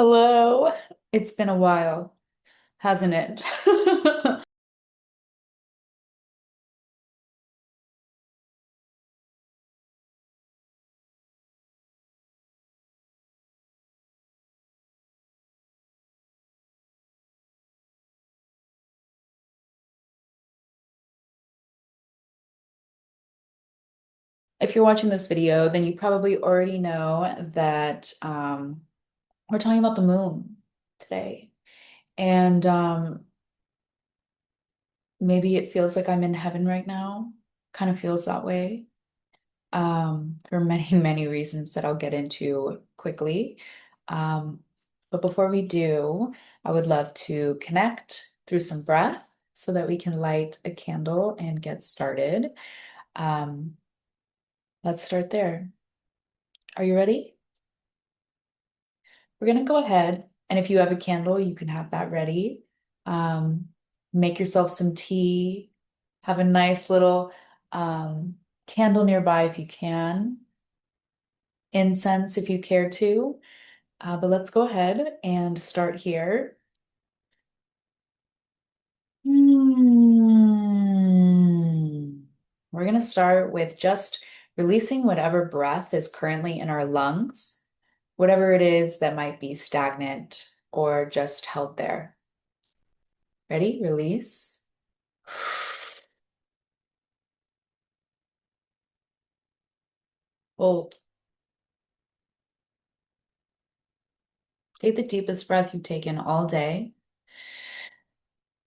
Hello. It's been a while, hasn't it? If you're watching this video, then you probably already know that we're talking about the moon today. And maybe it feels like I'm in heaven right now. Kind of feels that way. For many, many reasons that I'll get into quickly. Um, but before we do, I would love to connect through some breath so that we can light a candle and get started. Um, let's start there. Are you ready? We're gonna go ahead, and if you have a candle, you can have that ready. Um, make yourself some tea, have a nice little candle nearby if you can, incense if you care to. But let's go ahead and start here. Hmm. We're going to start with just releasing whatever breath is currently in our lungs, whatever it is that might be stagnant or just held there. Ready? Release. Hold. Take the deepest breath you've taken all day.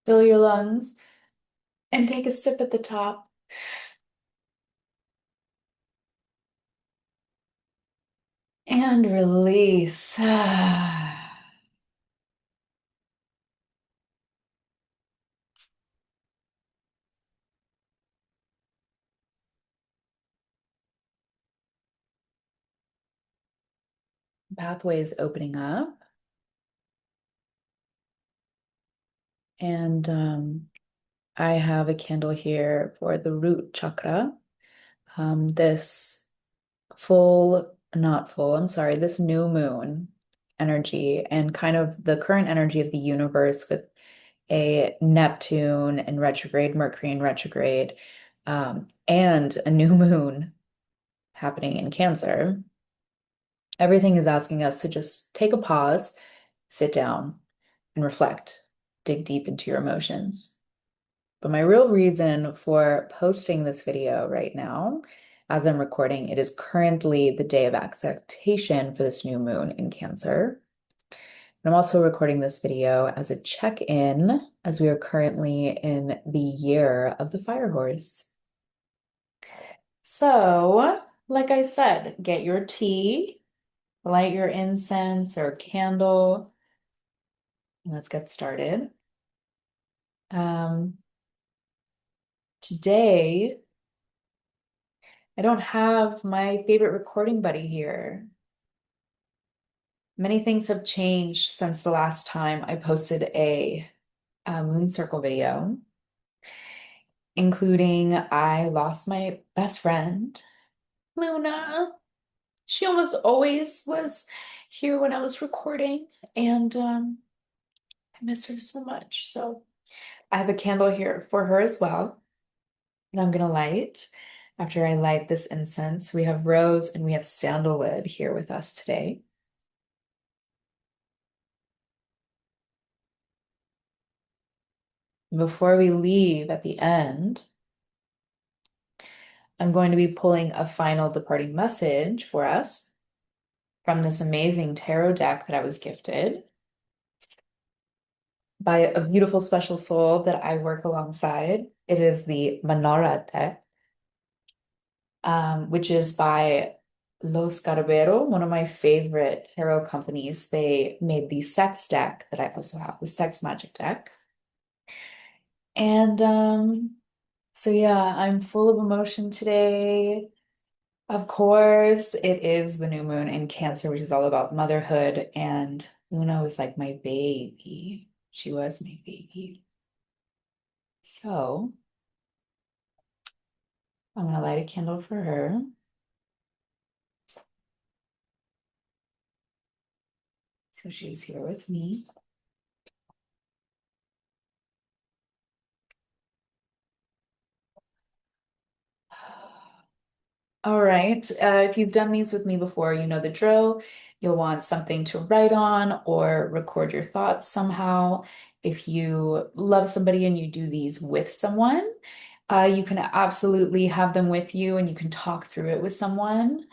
Fill your lungs and take a sip at the top. And release. Pathways opening up. And I have a candle here for the root chakra. This not full, I'm sorry, this new moon energy and kind of the current energy of the universe with a Neptune in retrograde, Mercury in retrograde, and a new moon happening in Cancer. Everything is asking us to just take a pause, sit down, and reflect, dig deep into your emotions. But my real reason for posting this video right now, as I'm recording, it is currently the day of acceptation for this new moon in Cancer. And I'm also recording this video as a check-in, as we are currently in the year of the fire horse. So, like I said, get your tea, light your incense or candle, and let's get started. Um, Today, I don't have my favorite recording buddy here. Many things have changed since the last time I posted a moon circle video, including I lost my best friend, Luna. She almost always was here when I was recording, and I miss her so much. So I have a candle here for her as well, and I'm gonna light. After I light this incense, we have rose and we have sandalwood here with us today. Before we leave at the end, I'm going to be pulling a final departing message for us from this amazing tarot deck that I was gifted by a beautiful special soul that I work alongside. It is the Manara deck, which is by Los Carbero, one of my favorite tarot companies. They made the Sex deck that I also have, the Sex Magic deck. And so yeah, I'm full of emotion today. Of course, it is the new moon in Cancer, which is all about motherhood. And Luna was like my baby. She was my baby. So I'm gonna light a candle for her. So she's here with me. All right. If you've done these with me before, you know the drill. You'll want something to write on or record your thoughts somehow. If you love somebody and you do these with someone, you can absolutely have them with you and you can talk through it with someone.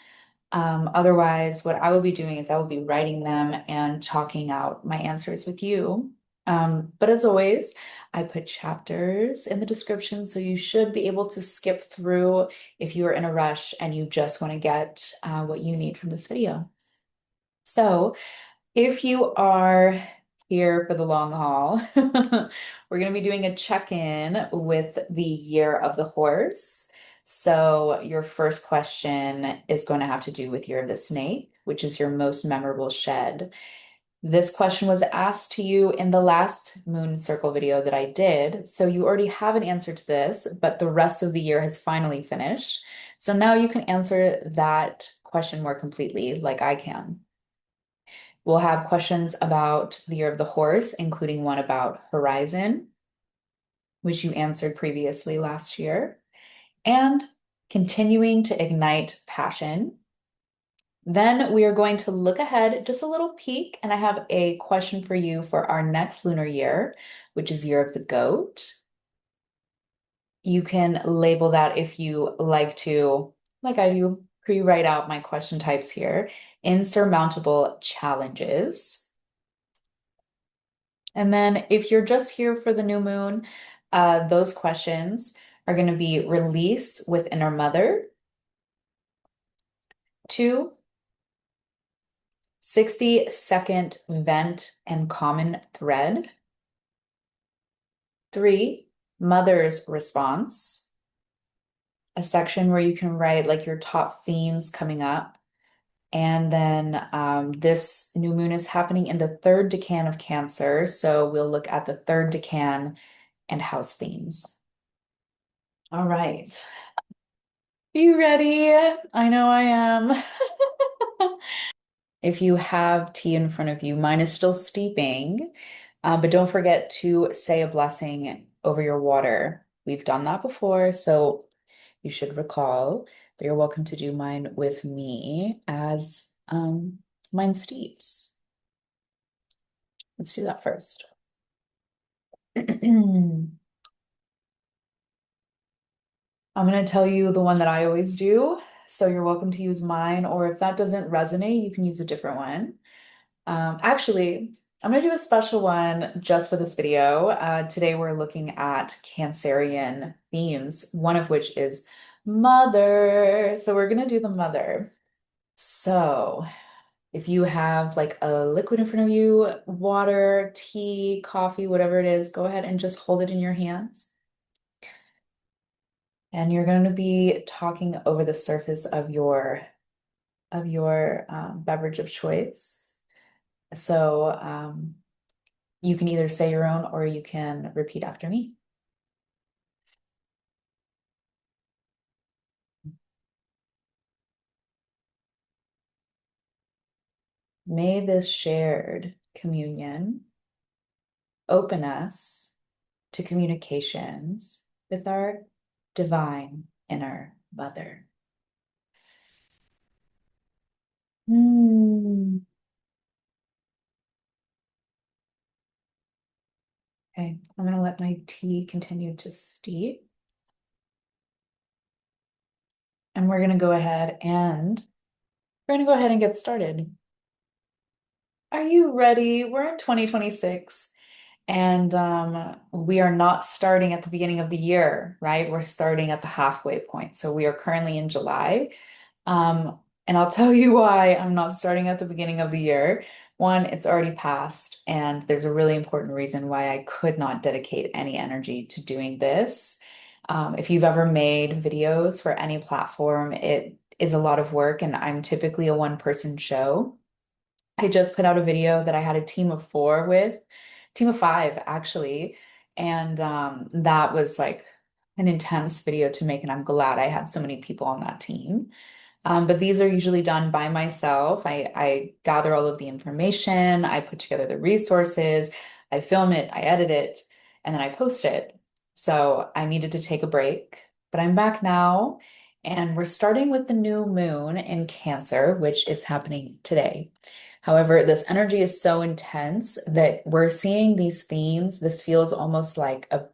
Otherwise, what I will be doing is I will be writing them and talking out my answers with you. But as always, I put chapters in the description, so you should be able to skip through if you are in a rush and you just want to get what you need from this video. So, if you are here for the long haul, we're going to be doing a check-in with the year of the horse. So your first question is going to have to do with year of the snake, which is your most memorable shed. This question was asked to you in the last moon circle video that I did. So you already have an answer to this, but the rest of the year has finally finished. So now you can answer that question more completely, like I can. We'll have questions about the year of the horse, including one about horizon, which you answered previously last year, and continuing to ignite passion. Then we are going to look ahead, just a little peek, and I have a question for you for our next lunar year, which is year of the goat. You can label that if you like to, like I do, pre-write out my question types here. Insurmountable challenges. And then if you're just here for the new moon, those questions are going to be release with inner mother. 2, 60-second vent and common thread. 3, mother's response. A section where you can write like your top themes coming up. And then this new moon is happening in the third decan of Cancer. So we'll look at the third decan and house themes. All right. You ready? I know I am. If you have tea in front of you, mine is still steeping, but don't forget to say a blessing over your water. We've done that before, so you should recall, but you're welcome to do mine with me as mine steeps. Let's do that first. I'm going to tell you the one that I always do. So you're welcome to use mine, or if that doesn't resonate, you can use a different one. Actually, I'm going to do a special one just for this video. Today we're looking at Cancerian themes, one of which is mother. So we're going to do the mother. So if you have like a liquid in front of you, water, tea, coffee, whatever it is, go ahead and just hold it in your hands. And you're going to be talking over the surface of your beverage of choice. So you can either say your own or you can repeat after me. May this shared communion open us to communications with our divine inner mother. Okay, I'm going to let my tea continue to steep. And we're going to go ahead and get started. Are you ready? We're in 2026 and we are not starting at the beginning of the year, right? We're starting at the halfway point. So we are currently in July. And I'll tell you why I'm not starting at the beginning of the year. One, it's already passed, and there's a really important reason why I could not dedicate any energy to doing this. If you've ever made videos for any platform, it is a lot of work, and I'm typically a one-person show. I just put out a video that I had a team of 4 with, team of 5 actually, and that was like an intense video to make, and I'm glad I had so many people on that team. But these are usually done by myself. I gather all of the information, I put together the resources, I film it, I edit it, and then I post it. So I needed to take a break, but I'm back now, and we're starting with the new moon in Cancer, which is happening today. However, this energy is so intense that we're seeing these themes. This feels almost like a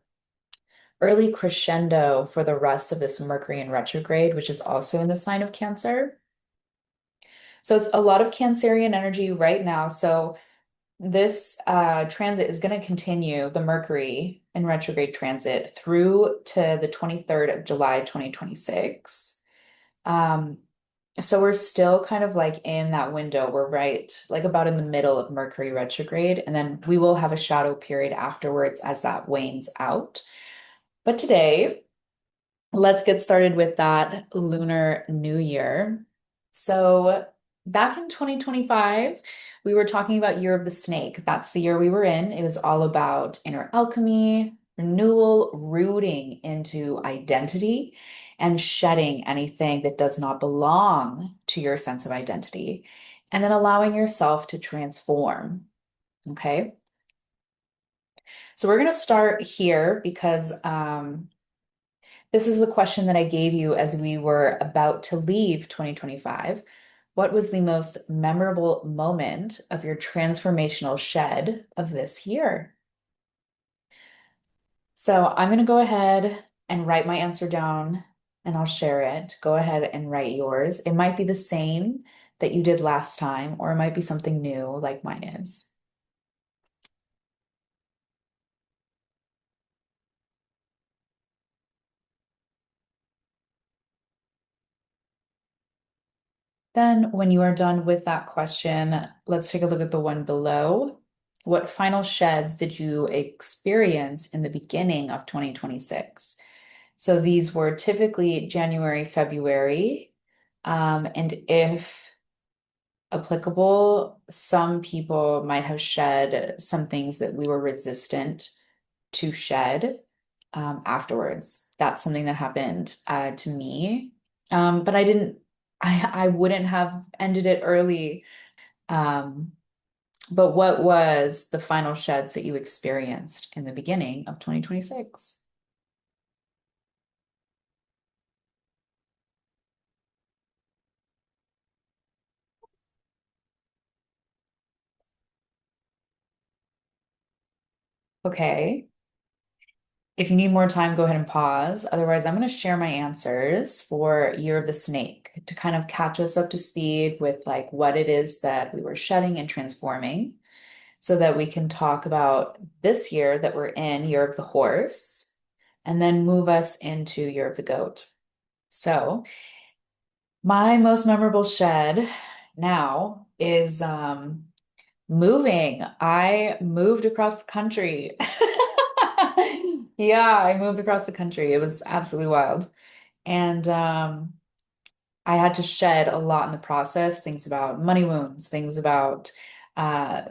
early crescendo for the rest of this Mercury in retrograde, which is also in the sign of Cancer. So it's a lot of Cancerian energy right now. So this transit is going to continue, the Mercury in retrograde transit, through to the 23rd of July, 2026. Um, so we're still kind of like in that window. We're right, like about in the middle of Mercury retrograde, and then we will have a shadow period afterwards as that wanes out. But today, let's get started with that Lunar New Year. So, back in 2025, we were talking about Year of the Snake. That's the year we were in. It was all about inner alchemy, renewal, rooting into identity, and shedding anything that does not belong to your sense of identity, and then allowing yourself to transform. Okay. So, we're going to start here because this is the question that I gave you as we were about to leave 2025. What was the most memorable moment of your transformational shed of this year? So I'm going to go ahead and write my answer down and I'll share it. Go ahead and write yours. It might be the same that you did last time, or it might be something new like mine is. Then, when you are done with that question, let's take a look at the one below. What final sheds did you experience in the beginning of 2026? So these were typically January, February, and if applicable, some people might have shed some things that we were resistant to shed afterwards. That's something that happened to me. But I didn't, I wouldn't have ended it early. Um, but what was the final sheds that you experienced in the beginning of 2026? Okay. If you need more time, go ahead and pause. Otherwise, I'm going to share my answers for Year of the Snake to kind of catch us up to speed with like what it is that we were shedding and transforming, so that we can talk about this year that we're in, Year of the Horse, and then move us into Year of the Goat. So, my most memorable shed now is moving. I moved across the country. Yeah, I moved across the country. It was absolutely wild. And I had to shed a lot in the process, things about money wounds, things about uh,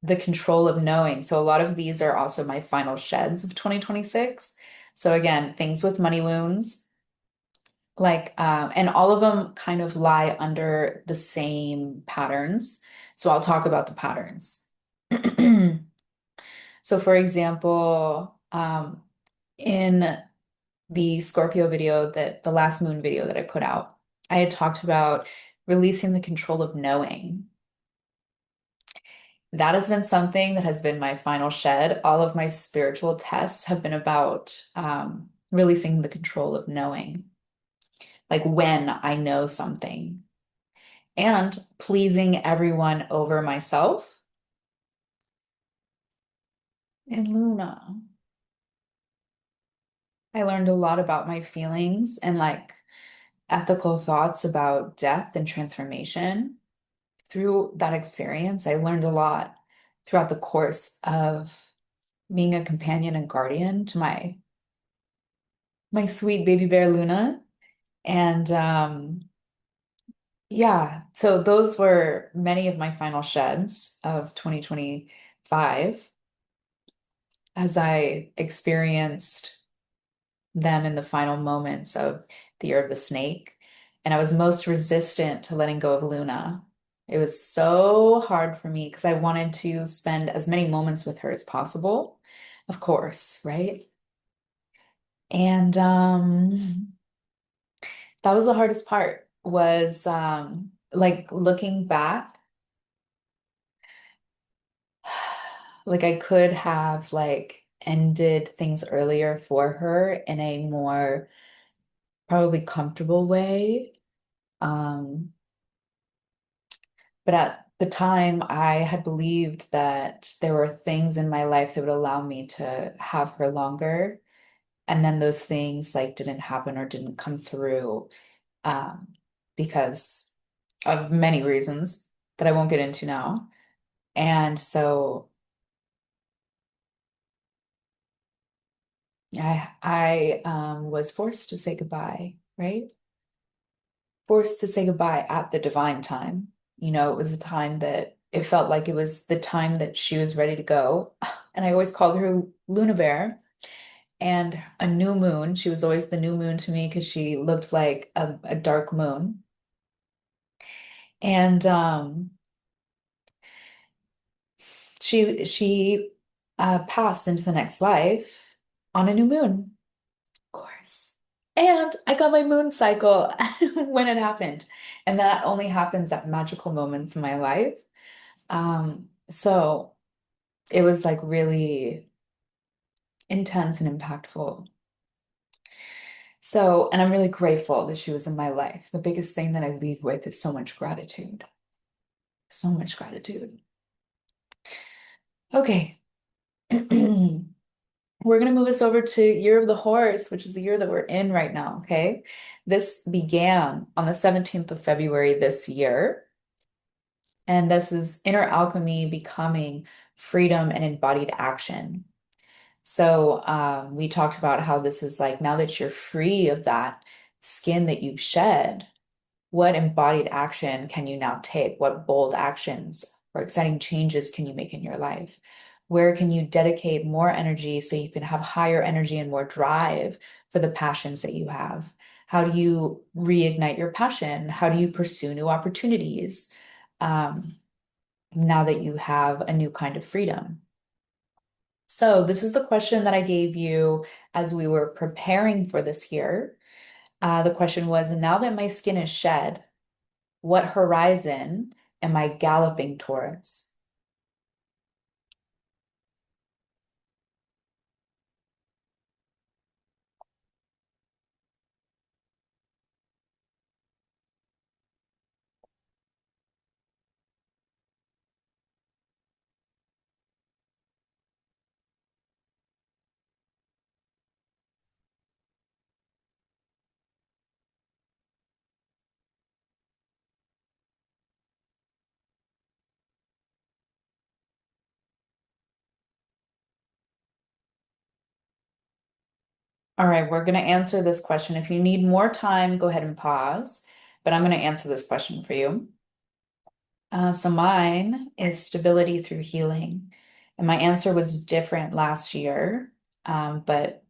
the control of knowing. So a lot of these are also my final sheds of 2026. So again, things with money wounds, like, and all of them kind of lie under the same patterns. So I'll talk about the patterns. So for example, in the Scorpio video that the last moon video that I put out, I had talked about releasing the control of knowing. That has been something that has been my final shed. All of my spiritual tests have been about releasing the control of knowing, like when I know something, and pleasing everyone over myself. And Luna, I learned a lot about my feelings and like ethical thoughts about death and transformation. Through that experience, I learned a lot throughout the course of being a companion and guardian to my sweet baby bear Luna. And yeah, so those were many of my final sheds of 2025 as I experienced them in the final moments of the Year of the Snake. And I was most resistant to letting go of Luna. It was so hard for me because I wanted to spend as many moments with her as possible, of course, right? And that was the hardest part was like looking back, like I could have like ended things earlier for her in a more probably comfortable way. Um, but at the time, I had believed that there were things in my life that would allow me to have her longer. And then those things like didn't happen or didn't come through um, because of many reasons that I won't get into now. And so I was forced to say goodbye, right? Forced to say goodbye at the divine time. You know, it was a time that it felt like it was the time that she was ready to go. And I always called her Luna Bear and a new moon. She was always the new moon to me because she looked like a dark moon. And she passed into the next life on a new moon, of course. And I got my moon cycle when it happened. And that only happens at magical moments in my life. So it was like really intense and impactful. So, and I'm really grateful that she was in my life. The biggest thing that I leave with is so much gratitude. So much gratitude. Okay. We're going to move us over to Year of the Horse, which is the year that we're in right now, okay? This began on the 17th of February this year, and this is inner alchemy becoming freedom and embodied action. So, we talked about how this is like now that you're free of that skin that you've shed, what embodied action can you now take? What bold actions or exciting changes can you make in your life? Where can you dedicate more energy so you can have higher energy and more drive for the passions that you have? How do you reignite your passion? How do you pursue new opportunities um, now that you have a new kind of freedom? So, this is the question that I gave you as we were preparing for this year. The question was, now that my skin is shed, what horizon am I galloping towards? All right, we're going to answer this question. If you need more time, go ahead and pause, but I'm going to answer this question for you. So mine is stability through healing. And my answer was different last year. But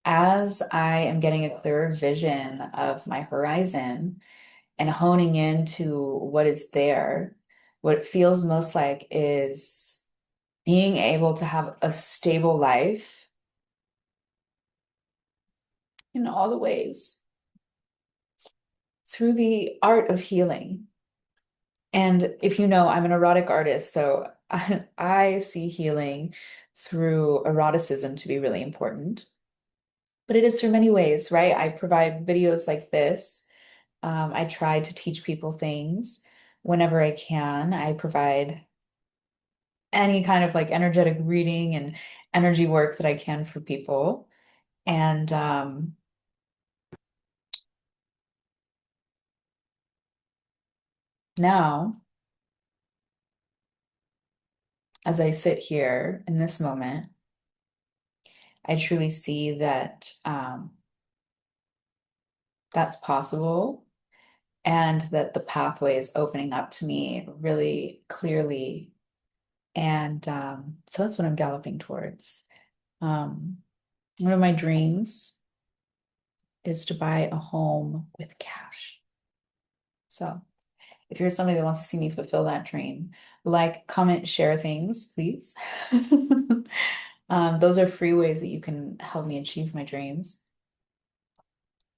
as I am getting a clearer vision of my horizon and honing into what is there, what it feels most like is being able to have a stable life in all the ways through the art of healing. And if you know, I'm an erotic artist, so I see healing through eroticism to be really important. But it is through many ways, right? I provide videos like this. I try to teach people things whenever I can. I provide any kind of like energetic reading and energy work that I can for people. And now, as I sit here in this moment, I truly see that that's possible and that the pathway is opening up to me really clearly. And so that's what I'm galloping towards. Um, One of my dreams is to buy a home with cash. So if you're somebody that wants to see me fulfill that dream, like, comment, share things, please. Those are free ways that you can help me achieve my dreams.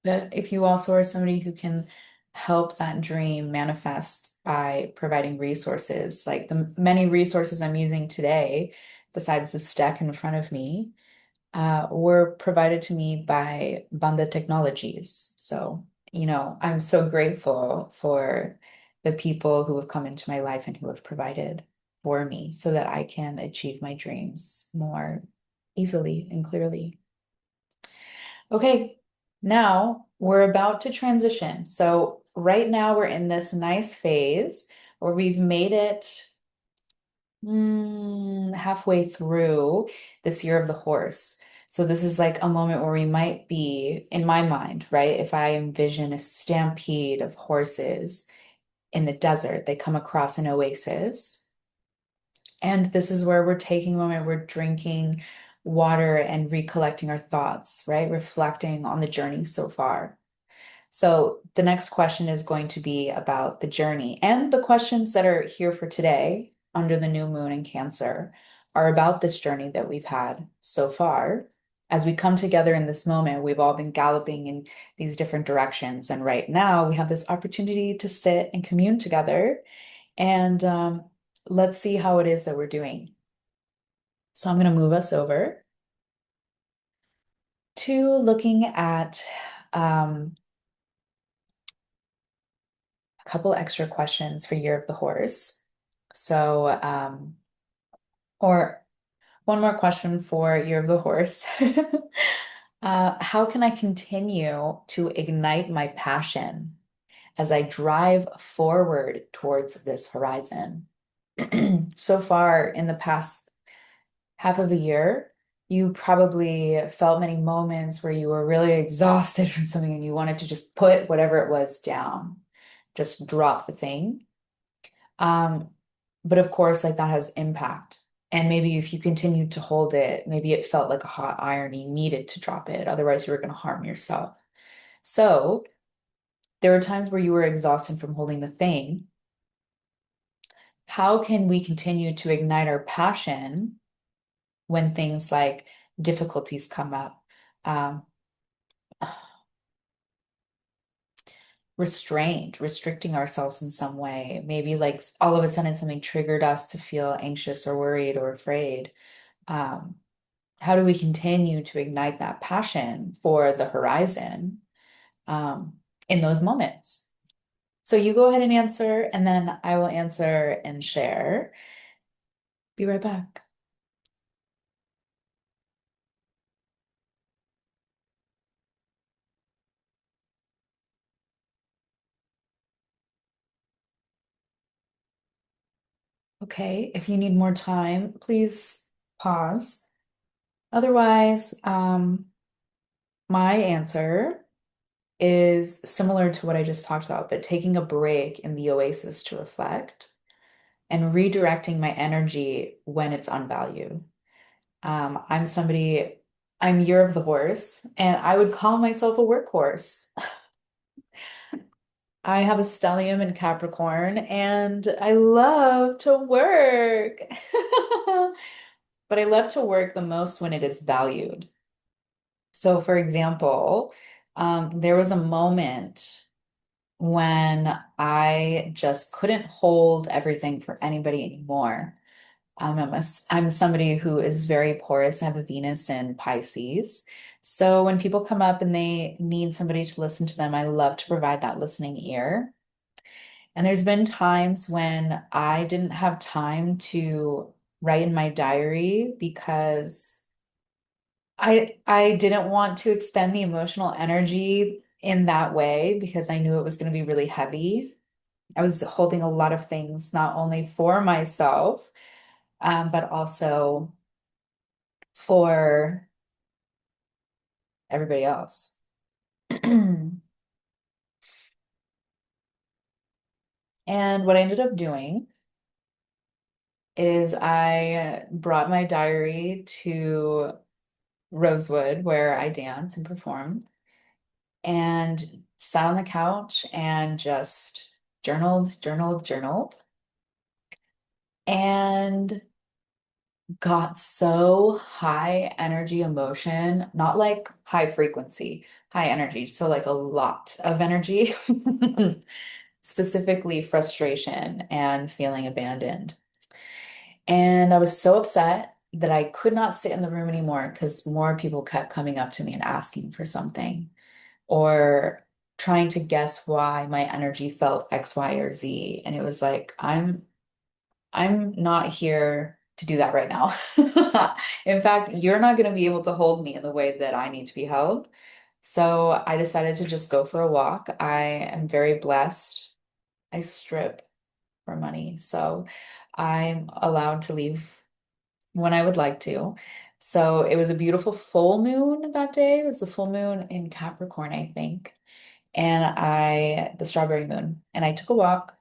But if you also are somebody who can help that dream manifest by providing resources, like the many resources I'm using today, besides this deck in front of me, were provided to me by Banda Technologies. So, I'm so grateful for the people who have come into my life and who have provided for me so that I can achieve my dreams more easily and clearly. Okay, now we're about to transition. So, right now we're in this nice phase where we've made it halfway through this year of the horse. So this is like a moment where we might be, in my mind, right? If I envision a stampede of horses in the desert, they come across an oasis. And this is where we're taking a moment, we're drinking water and recollecting our thoughts, right? Reflecting on the journey so far. So the next question is going to be about the journey. And the questions that are here for today under the new moon in Cancer are about this journey that we've had so far. As we come together in this moment, we've all been galloping in these different directions. And right now we have this opportunity to sit and commune together. And let's see how it is that we're doing. So I'm going to move us over to looking at a couple extra questions for Year of the Horse. So, or one more question for Year of the Horse. How can I continue to ignite my passion as I drive forward towards this horizon? So far in the past half of a year, you probably felt many moments where you were really exhausted from something and you wanted to just put whatever it was down, just drop the thing. Um, but of course, like that has impact. And maybe if you continued to hold it, maybe it felt like a hot iron, you needed to drop it. Otherwise, you were going to harm yourself. So there were times where you were exhausted from holding the thing. How can we continue to ignite our passion when things like difficulties come up? Um, restricting ourselves in some way. Maybe like all of a sudden something triggered us to feel anxious or worried or afraid. Um, how do we continue to ignite that passion for the horizon in those moments? So you go ahead and answer, and then I will answer and share. Be right back. Okay, if you need more time, please pause. Otherwise, my answer is similar to what I just talked about, but taking a break in the oasis to reflect and redirecting my energy when it's unvalued. I'm somebody, I'm year of the horse, and I would call myself a workhorse. I have a stellium in Capricorn, and I love to work. But I love to work the most when it is valued. So, for example, there was a moment when I just couldn't hold everything for anybody anymore. I'm somebody who is very porous. I have a Venus in Pisces. So when people come up and they need somebody to listen to them, I love to provide that listening ear. And there's been times when I didn't have time to write in my diary because I didn't want to expend the emotional energy in that way because I knew it was going to be really heavy. I was holding a lot of things, not only for myself, but also for everybody else. And what I ended up doing is I brought my diary to Rosewood, where I dance and perform, and sat on the couch and just journaled, and got so high energy emotion, not like high frequency, high energy. So like a lot of energy, specifically frustration and feeling abandoned. And I was so upset that I could not sit in the room anymore because more people kept coming up to me and asking for something or trying to guess why my energy felt X, Y, or Z. And it was like, I'm not here to do that right now. In fact, you're not going to be able to hold me in the way that I need to be held. So I decided to just go for a walk. I am very blessed. I strip for money, so I'm allowed to leave when I would like to. So it was a beautiful full moon that day. It was the full moon in Capricorn, I think. And the strawberry moon. And I took a walk,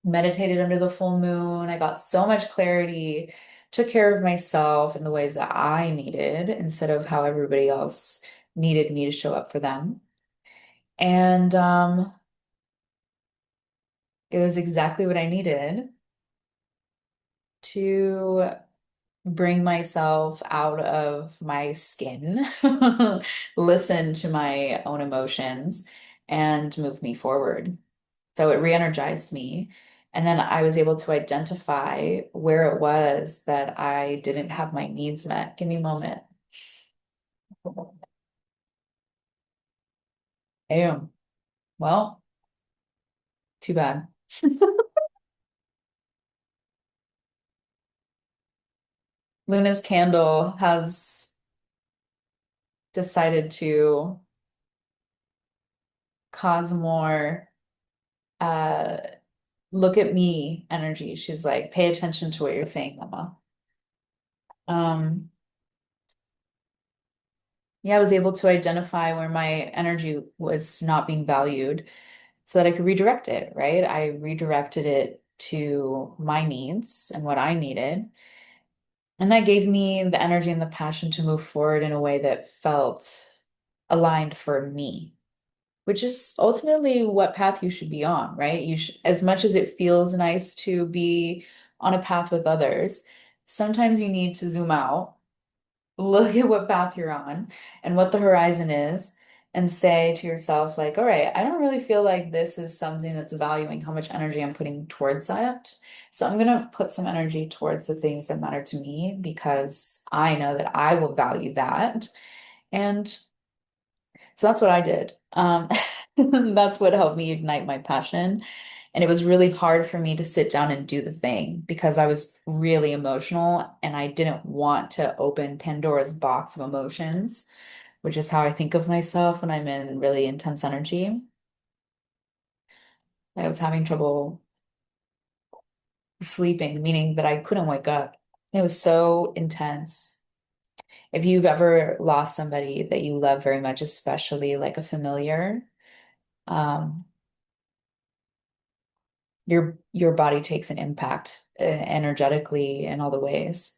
meditated under the full moon. I got so much clarity, took care of myself in the ways that I needed instead of how everybody else needed me to show up for them. And it was exactly what I needed to bring myself out of my skin, listen to my own emotions, and move me forward. So it re-energized me. And then I was able to identify where it was that I didn't have my needs met. Give me a moment. Damn. Well, too bad. Luna's candle has decided to cause more uh look at me energy. She's like, pay attention to what you're saying, Mama. Um, yeah, I was able to identify where my energy was not being valued so that I could redirect it, right? I redirected it to my needs and what I needed. And that gave me the energy and the passion to move forward in a way that felt aligned for me, which is ultimately what path you should be on, right? You should, as much as it feels nice to be on a path with others, sometimes you need to zoom out, look at what path you're on and what the horizon is, and say to yourself, like, all right, I don't really feel like this is something that's valuing how much energy I'm putting towards that. So I'm gonna put some energy towards the things that matter to me because I know that I will value that. And so that's what I did. That's what helped me ignite my passion. And it was really hard for me to sit down and do the thing because I was really emotional and I didn't want to open Pandora's box of emotions, which is how I think of myself when I'm in really intense energy. I was having trouble sleeping, meaning that I couldn't wake up. It was so intense. If you've ever lost somebody that you love very much, especially like a familiar, um, your body takes an impact energetically in all the ways.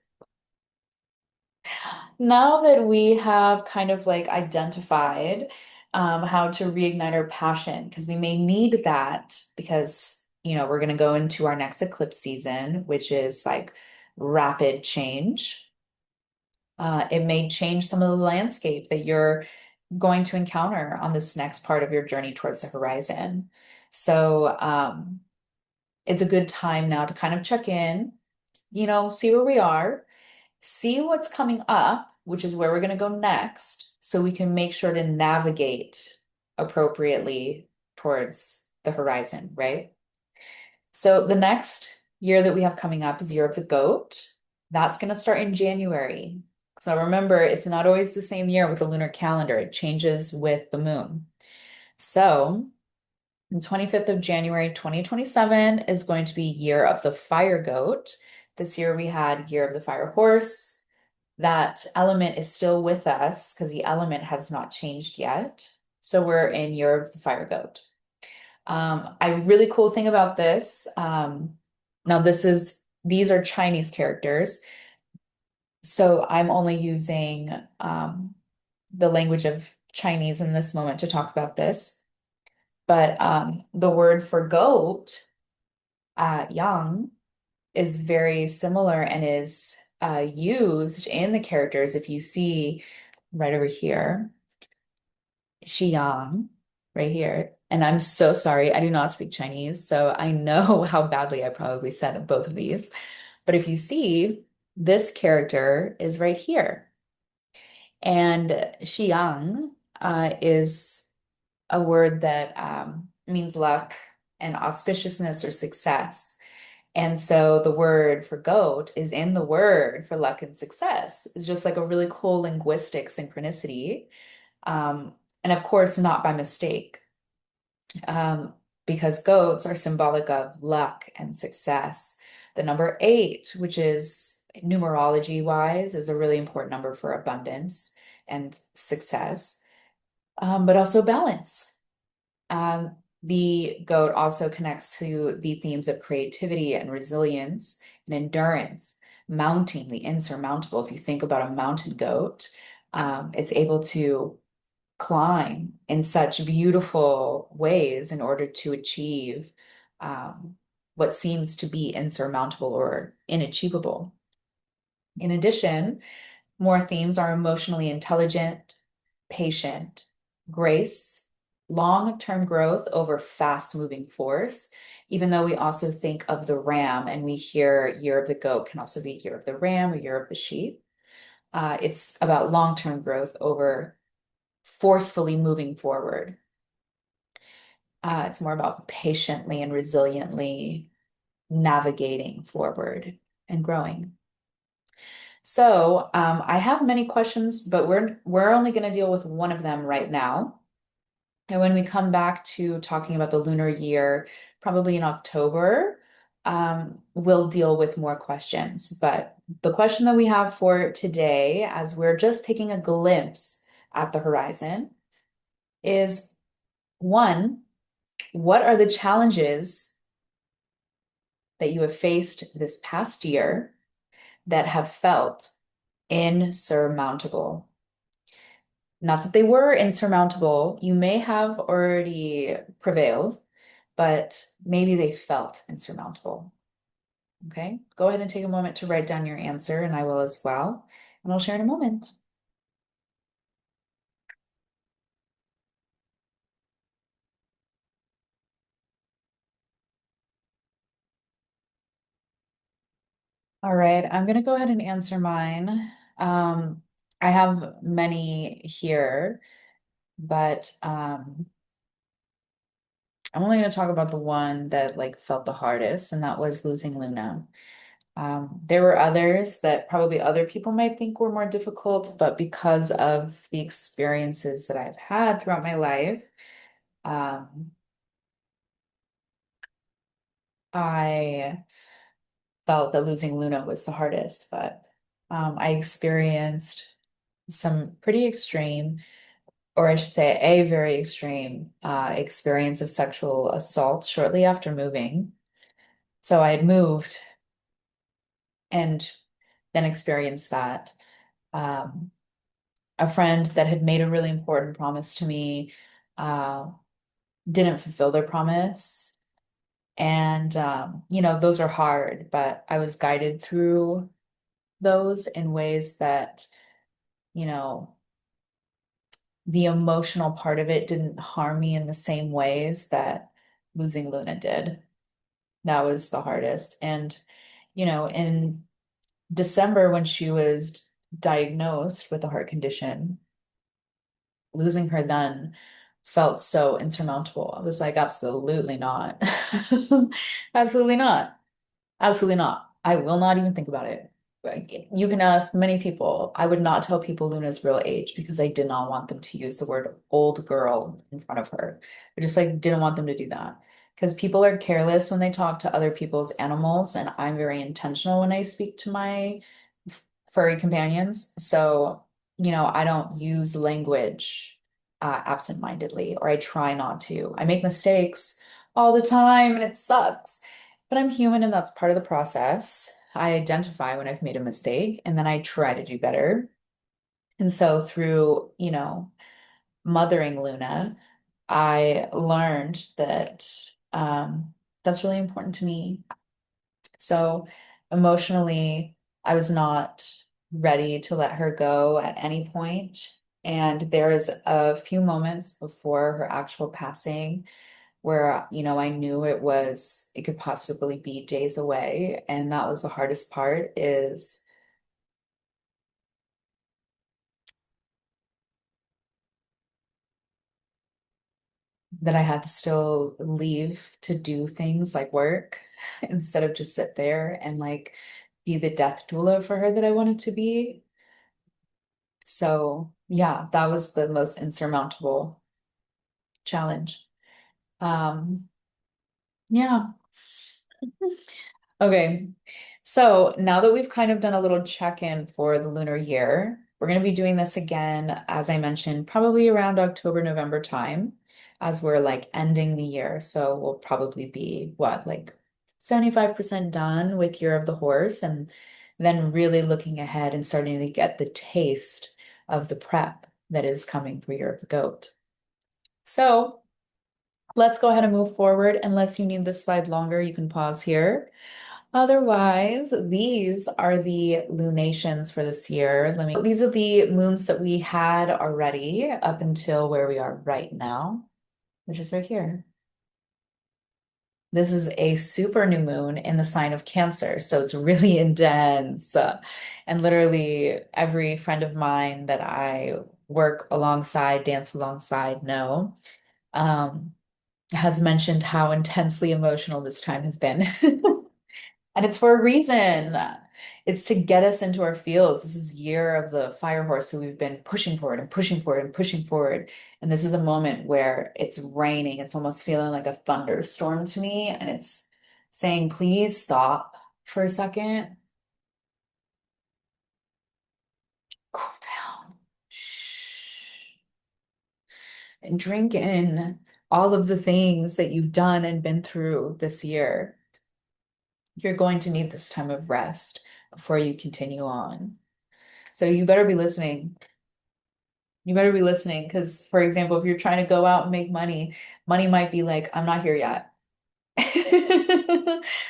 Now that we have kind of like identified how to reignite our passion, because we may need that because, we're going to go into our next eclipse season, which is like rapid change. It may change some of the landscape that you're going to encounter on this next part of your journey towards the horizon. So, it's a good time now to kind of check in, see where we are, see what's coming up, which is where we're going to go next, so we can make sure to navigate appropriately towards the horizon, right? So the next year that we have coming up is Year of the Goat. That's going to start in January. So remember, it's not always the same year with the lunar calendar. It changes with the moon. So the 25th of January, 2027 is going to be Year of the Fire Goat. This year we had Year of the Fire Horse. That element is still with us because the element has not changed yet. So we're in Year of the Fire Goat. A really cool thing about this, now these are Chinese characters. So I'm only using the language of Chinese in this moment to talk about this. But the word for goat, yang, is very similar and is used in the characters. If you see right over here, Xiang, right here. And I'm so sorry, I do not speak Chinese, so I know how badly I probably said both of these. But if you see, this character is right here. And Xiang is a word that means luck and auspiciousness or success. And so the word for goat is in the word for luck and success. It's just like a really cool linguistic synchronicity. Um, and of course, not by mistake, um, because goats are symbolic of luck and success. The number eight, which is numerology wise, is a really important number for abundance and success, but also balance. The goat also connects to the themes of creativity and resilience and endurance, mounting the insurmountable. If you think about a mountain goat, it's able to climb in such beautiful ways in order to achieve what seems to be insurmountable or inachievable. In addition, more themes are emotionally intelligent, patient, grace, long-term growth over fast-moving force, even though we also think of the ram and we hear year of the goat can also be year of the ram or year of the sheep. It's about long-term growth over forcefully moving forward. It's more about patiently and resiliently navigating forward and growing. So I have many questions, but we're only going to deal with one of them right now. And when we come back to talking about the lunar year, probably in October, we'll deal with more questions. But the question that we have for today, as we're just taking a glimpse at the horizon, is one, what are the challenges that you have faced this past year that have felt insurmountable? Not that they were insurmountable, you may have already prevailed, but maybe they felt insurmountable. Okay, go ahead and take a moment to write down your answer, and I will as well, and I'll share in a moment. All right, I'm gonna go ahead and answer mine. I have many here, but I'm only going to talk about the one that like felt the hardest, and that was losing Luna. There were others that probably other people might think were more difficult, but because of the experiences that I've had throughout my life, um, I felt that losing Luna was the hardest. But I experienced some pretty extreme, or I should say, a very extreme experience of sexual assault shortly after moving. So I had moved and then experienced that. Um, a friend that had made a really important promise to me uh, didn't fulfill their promise. And, those are hard, but I was guided through those in ways that, you know, the emotional part of it didn't harm me in the same ways that losing Luna did. That was the hardest. And, in December, when she was diagnosed with a heart condition, losing her then felt so insurmountable. I was like, absolutely not. Absolutely not. Absolutely not. I will not even think about it. Like, you can ask many people. I would not tell people Luna's real age because I did not want them to use the word old girl in front of her. I just like didn't want them to do that. Because people are careless when they talk to other people's animals, and I'm very intentional when I speak to my furry companions. So, I don't use language absent-mindedly, or I try not to. I make mistakes all the time and it sucks. But I'm human and that's part of the process. I identify when I've made a mistake and then I try to do better. And so through, mothering Luna, I learned that that's really important to me. So emotionally, I was not ready to let her go at any point. And there was a few moments before her actual passing where, I knew it could possibly be days away. And that was the hardest part is that I had to still leave to do things like work instead of just sit there and like be the death doula for her that I wanted to be. So yeah, that was the most insurmountable challenge. Um, yeah. Okay. So now that we've kind of done a little check-in for the lunar year, we're going to be doing this again, as I mentioned, probably around October, November time, as we're like ending the year. So we'll probably be what, like 75% done with Year of the Horse, and then really looking ahead and starting to get the taste of the prep that is coming for Year of the Goat. So let's go ahead and move forward. Unless you need this slide longer, you can pause here. Otherwise, these are the lunations for this year. These are the moons that we had already up until where we are right now, which is right here. This is a super new moon in the sign of Cancer, so it's really intense. And literally every friend of mine that I work alongside, dance alongside, know, um, has mentioned how intensely emotional this time has been. And it's for a reason. It's to get us into our fields. This is year of the fire horse, so we've been pushing forward and pushing forward and pushing forward. And this is a moment where it's raining. It's almost feeling like a thunderstorm to me. And it's saying, please stop for a second. Cool down. Shh. And drink in all of the things that you've done and been through this year. You're going to need this time of rest before you continue on. So you better be listening. You better be listening because, for example, if you're trying to go out and make money, money might be like, I'm not here yet.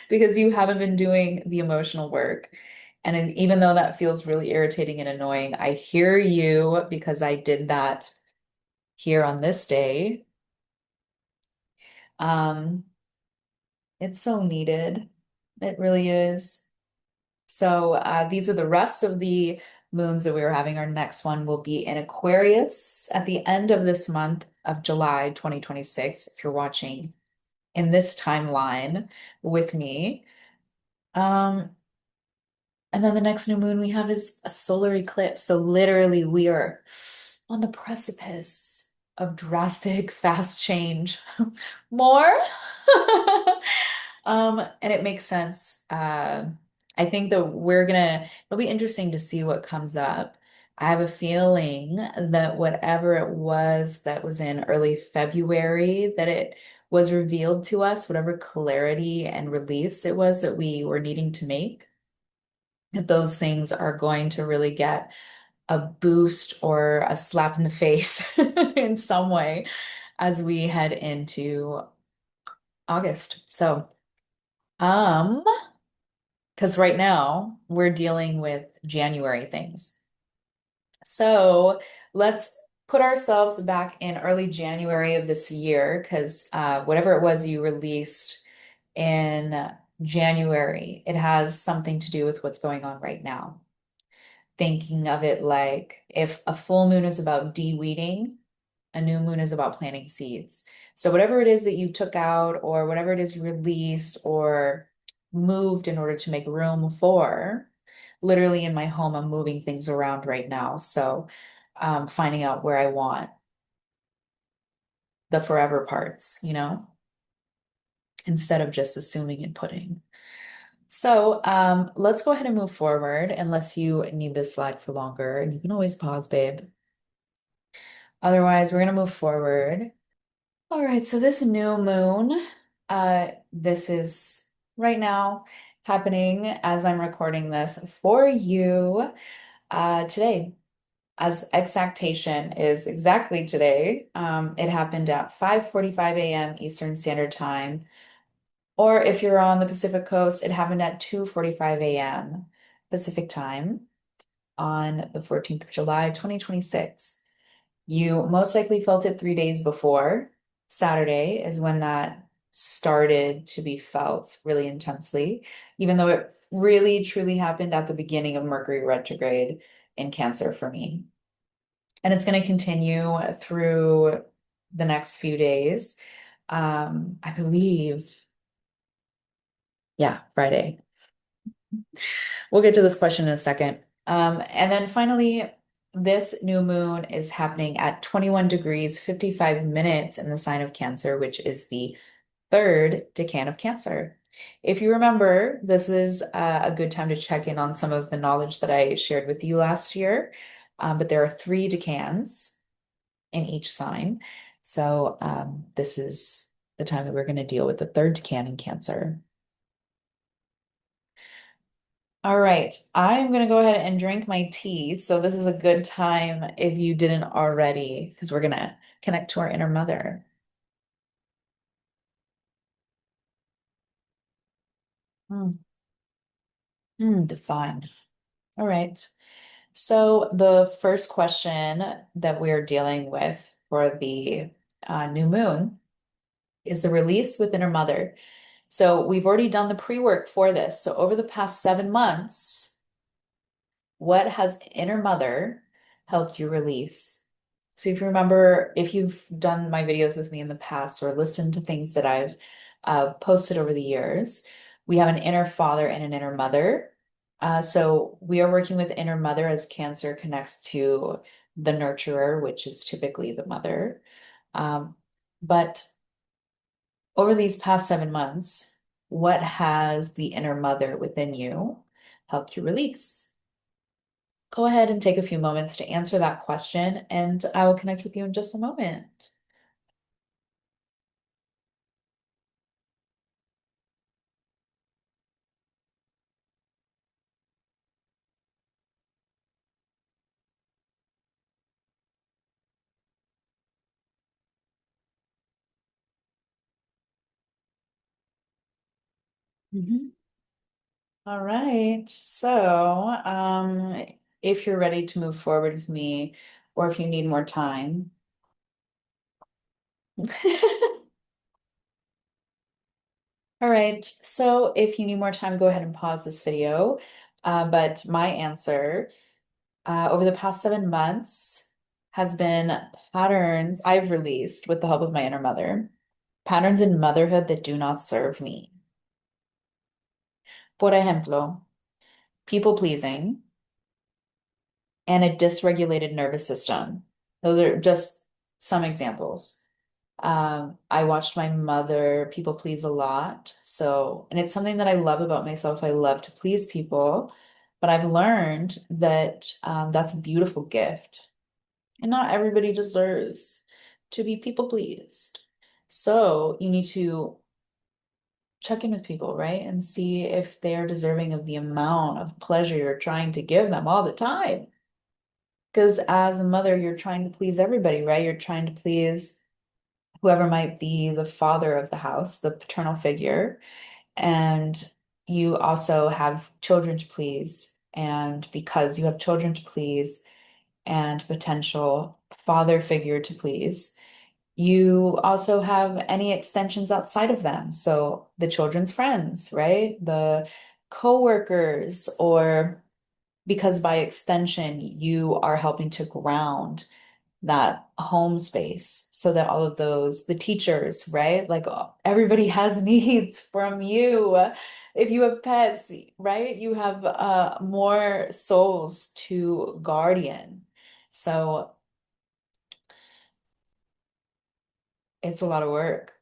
Because you haven't been doing the emotional work. And even though that feels really irritating and annoying, I hear you because I did that here on this day. Um, it's so needed. It really is. So these are the rest of the moons that we are having. Our next one will be in Aquarius at the end of this month of July 2026, if you're watching in this timeline with me. Um, and then the next new moon we have is a solar eclipse. So literally we are on the precipice of drastic, fast change. More. And it makes sense. I think that it'll be interesting to see what comes up. I have a feeling that whatever it was that was in early February, that it was revealed to us, whatever clarity and release it was that we were needing to make, that those things are going to really get a boost or a slap in the face in some way as we head into August. So, um, because right now we're dealing with January things. So let's put ourselves back in early January of this year, because whatever it was you released in January, it has something to do with what's going on right now. Thinking of it like if a full moon is about de-weeding, a new moon is about planting seeds. So whatever it is that you took out or whatever it is you released or moved in order to make room for, literally in my home, I'm moving things around right now. So finding out where I want the forever parts, instead of just assuming and putting. So let's go ahead and move forward unless you need this slide for longer. And you can always pause, babe. Otherwise, we're going to move forward. All right, so this new moon, this is right now happening as I'm recording this for you today. as exactation is exactly today. It happened at 5:45 a.m. Eastern Standard Time. Or if you're on the Pacific Coast, it happened at 2:45 a.m. Pacific Time on the 14th of July, 2026. You most likely felt it 3 days before. Saturday is when that started to be felt really intensely, even though it really truly happened at the beginning of Mercury retrograde in Cancer for me. And it's going to continue through the next few days. I believe, yeah, Friday. We'll get to this question in a second. And then finally, this new moon is happening at 21 degrees, 55 minutes in the sign of Cancer, which is the third decan of Cancer. If you remember, this is a good time to check in on some of the knowledge that I shared with you last year. But there are three decans in each sign. So this is the time that we're going to deal with the third decan in Cancer. All right, I'm gonna go ahead and drink my tea. So this is a good time if you didn't already, because we're gonna connect to our inner mother. Mm, Divine. All right. So the first question that we're dealing with for the new moon is the release with inner mother. So we've already done the pre-work for this. So over the past 7 months, what has inner mother helped you release? So if you remember, if you've done my videos with me in the past or listened to things that I've posted over the years, we have an inner father and an inner mother. So we are working with inner mother as Cancer connects to the nurturer, which is typically the mother. But over these past 7 months, what has the inner mother within you helped you release? Go ahead and take a few moments to answer that question, and I will connect with you in just a moment. Mhm. All right. So, if you're ready to move forward with me, or if you need more time. All right. So, if you need more time, go ahead and pause this video. But my answer over the past 7 months has been patterns I've released with the help of my inner mother, patterns in motherhood that do not serve me. Por ejemplo, people pleasing and a dysregulated nervous system. Those are just some examples. I watched my mother people please a lot. So, and it's something that I love about myself. I love to please people, but I've learned that that's a beautiful gift. And not everybody deserves to be people pleased. So you need to check in with people, right? And see if they're deserving of the amount of pleasure you're trying to give them all the time. Because as a mother, you're trying to please everybody, right? You're trying to please whoever might be the father of the house, the paternal figure. And you also have children to please. And because you have children to please and potential father figure to please, you also have any extensions outside of them. So the children's friends, right? The coworkers, or because by extension, you are helping to ground that home space so that all of those, the teachers, right? Like everybody has needs from you. If you have pets, right? You have more souls to guardian. So it's a lot of work.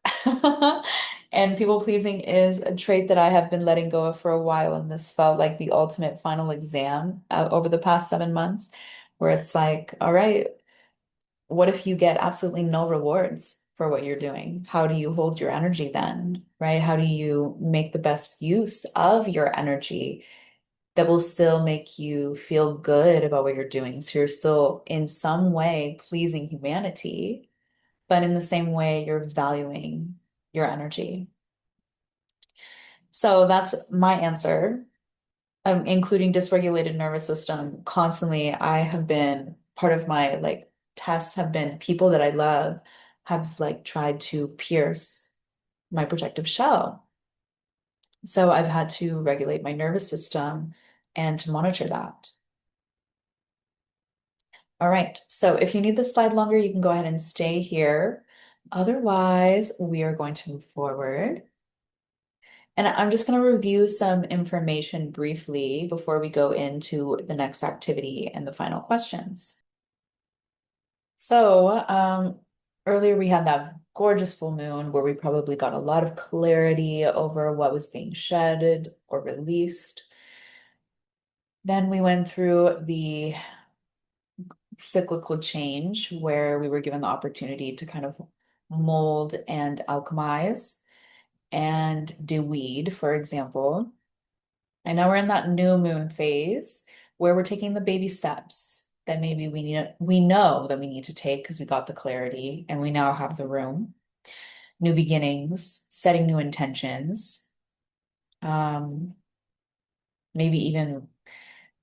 And people pleasing is a trait that I have been letting go of for a while, and this felt like the ultimate final exam over the past 7 months, where it's like, all right, what if you get absolutely no rewards for what you're doing? How do you hold your energy then, right? How do you make the best use of your energy that will still make you feel good about what you're doing. So you're still in some way pleasing humanity, but in the same way, you're valuing your energy. So that's my answer. Including dysregulated nervous system. Constantly, I have been part of my like tests have been people that I love have like tried to pierce my protective shell. So I've had to regulate my nervous system and to monitor that. All right. So if you need the slide longer, you can go ahead and stay here. Otherwise, we are going to move forward. And I'm just going to review some information briefly before we go into the next activity and the final questions. So, earlier we had that gorgeous full moon where we probably got a lot of clarity over what was being shedded or released. Then we went through the cyclical change where we were given the opportunity to kind of mold and alchemize and deweed, for example. And now we're in that new moon phase where we're taking the baby steps that maybe we know that we need to take because we got the clarity and we now have the room. New beginnings, setting new intentions, um, maybe even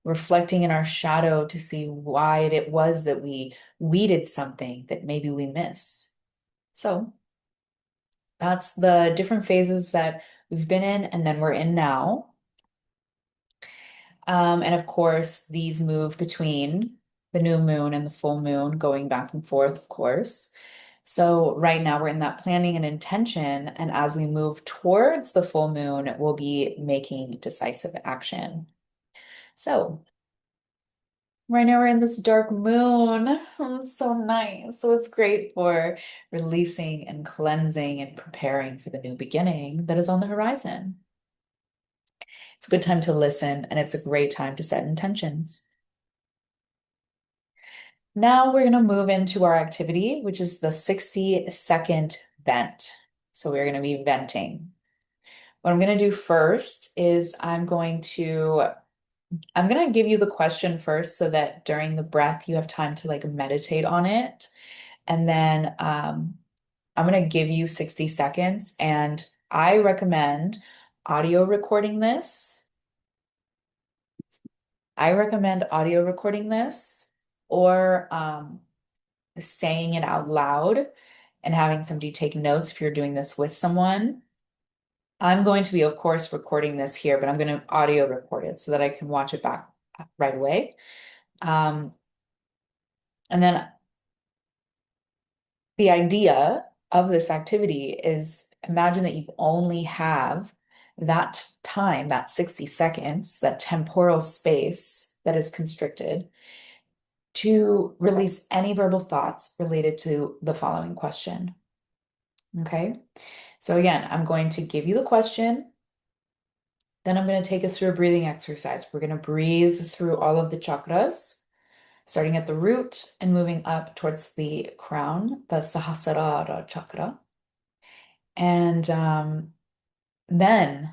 reflecting in our shadow to see why it was that we weeded something that maybe we miss. So that's the different phases that we've been in and then we're in now. And of course, these move between the new moon and the full moon, going back and forth, of course. So right now we're in that planning and intention. And as we move towards the full moon, we'll be making decisive action. So right now we're in this dark moon. Oh, so nice. So it's great for releasing and cleansing and preparing for the new beginning that is on the horizon. It's a good time to listen, and it's a great time to set intentions. Now we're going to move into our activity, which is the 60-second vent. So we're going to be venting. What I'm going to do first is I'm going to give you the question first so that during the breath you have time to like meditate on it. And then I'm going to give you 60 seconds and I recommend audio recording this. I recommend audio recording this or saying it out loud and having somebody take notes if you're doing this with someone. I'm going to be, of course, recording this here, but I'm going to audio record it so that I can watch it back right away. And then the idea of this activity is imagine that you only have that time, that 60 seconds, that temporal space that is constricted to release any verbal thoughts related to the following question. Okay. So again, I'm going to give you the question. Then I'm going to take us through a breathing exercise. We're going to breathe through all of the chakras, starting at the root and moving up towards the crown, the Sahasrara chakra. And then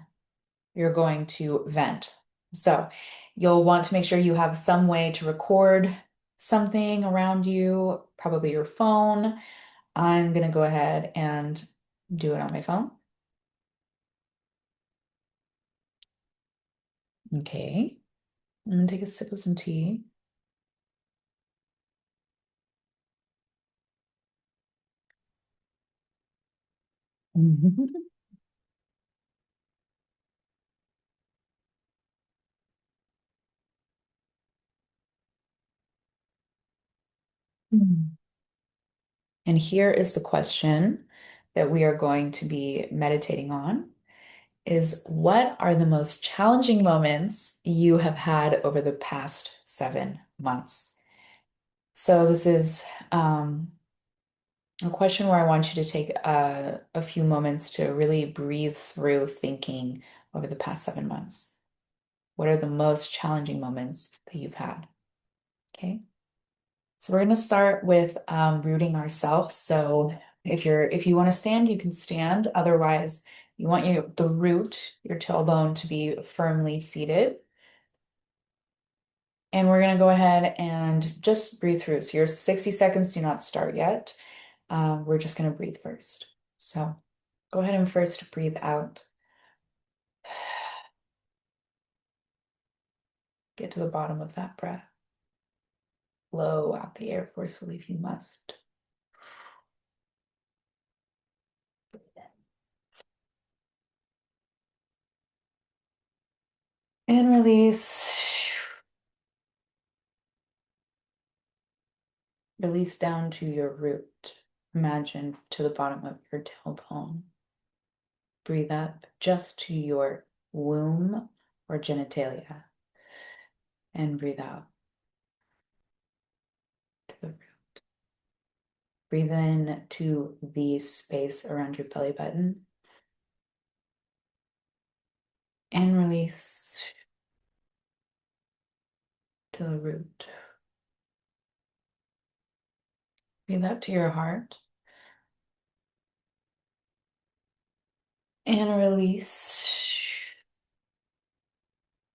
you're going to vent. So you'll want to make sure you have some way to record something around you, probably your phone. I'm going to go ahead and do it on my phone. Okay. I'm going to take a sip of some tea. And here is the question that we are going to be meditating on is what are the most challenging moments you have had over the past 7 months? So this is a question where I want you to take a few moments to really breathe through thinking over the past 7 months. What are the most challenging moments that you've had? Okay. So we're going to start with rooting ourselves. So if you want to stand, you can stand. Otherwise, you want the root, your tailbone, to be firmly seated. And we're going to go ahead and just breathe through. So your 60 seconds do not start yet. We're just going to breathe first. So go ahead and first breathe out. Get to the bottom of that breath. Blow out the air forcefully if you must. And release. Release down to your root. Imagine to the bottom of your tailbone. Breathe up just to your womb or genitalia. And breathe out to the root. Breathe in to the space around your belly button. And release to the root. Breathe out to your heart. And release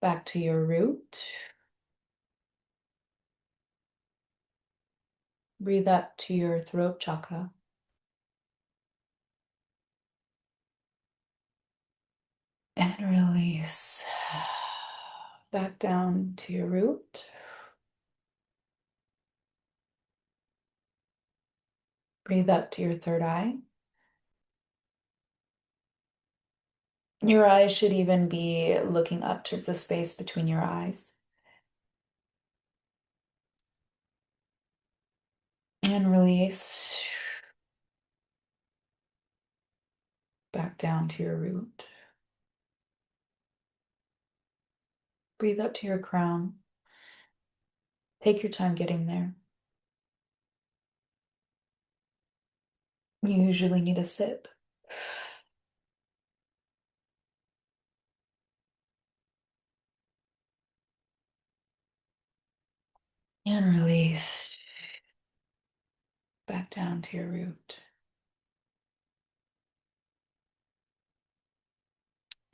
back to your root. Breathe up to your throat chakra. And release back down to your root. Breathe up to your third eye. Your eyes should even be looking up towards the space between your eyes. And release back down to your root. Breathe up to your crown. Take your time getting there. You usually need a sip. And release back down to your root.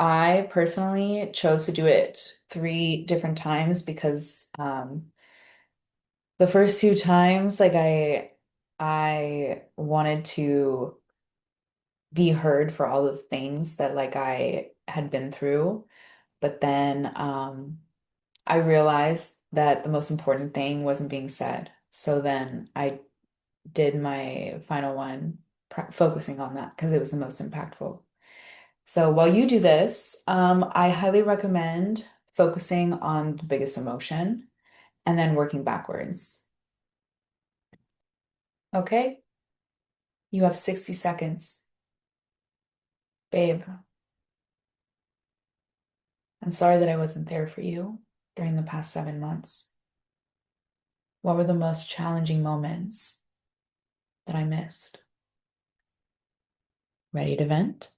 I personally chose to do it 3 different times because the first 2 times, like I wanted to be heard for all the things that like I had been through. But then I realized that the most important thing wasn't being said. So then I did my final one focusing on that because it was the most impactful. So while you do this, I highly recommend focusing on the biggest emotion and then working backwards. Okay? You have 60 seconds. Babe, I'm sorry that I wasn't there for you during the past 7 months. What were the most challenging moments that I missed? Ready to vent?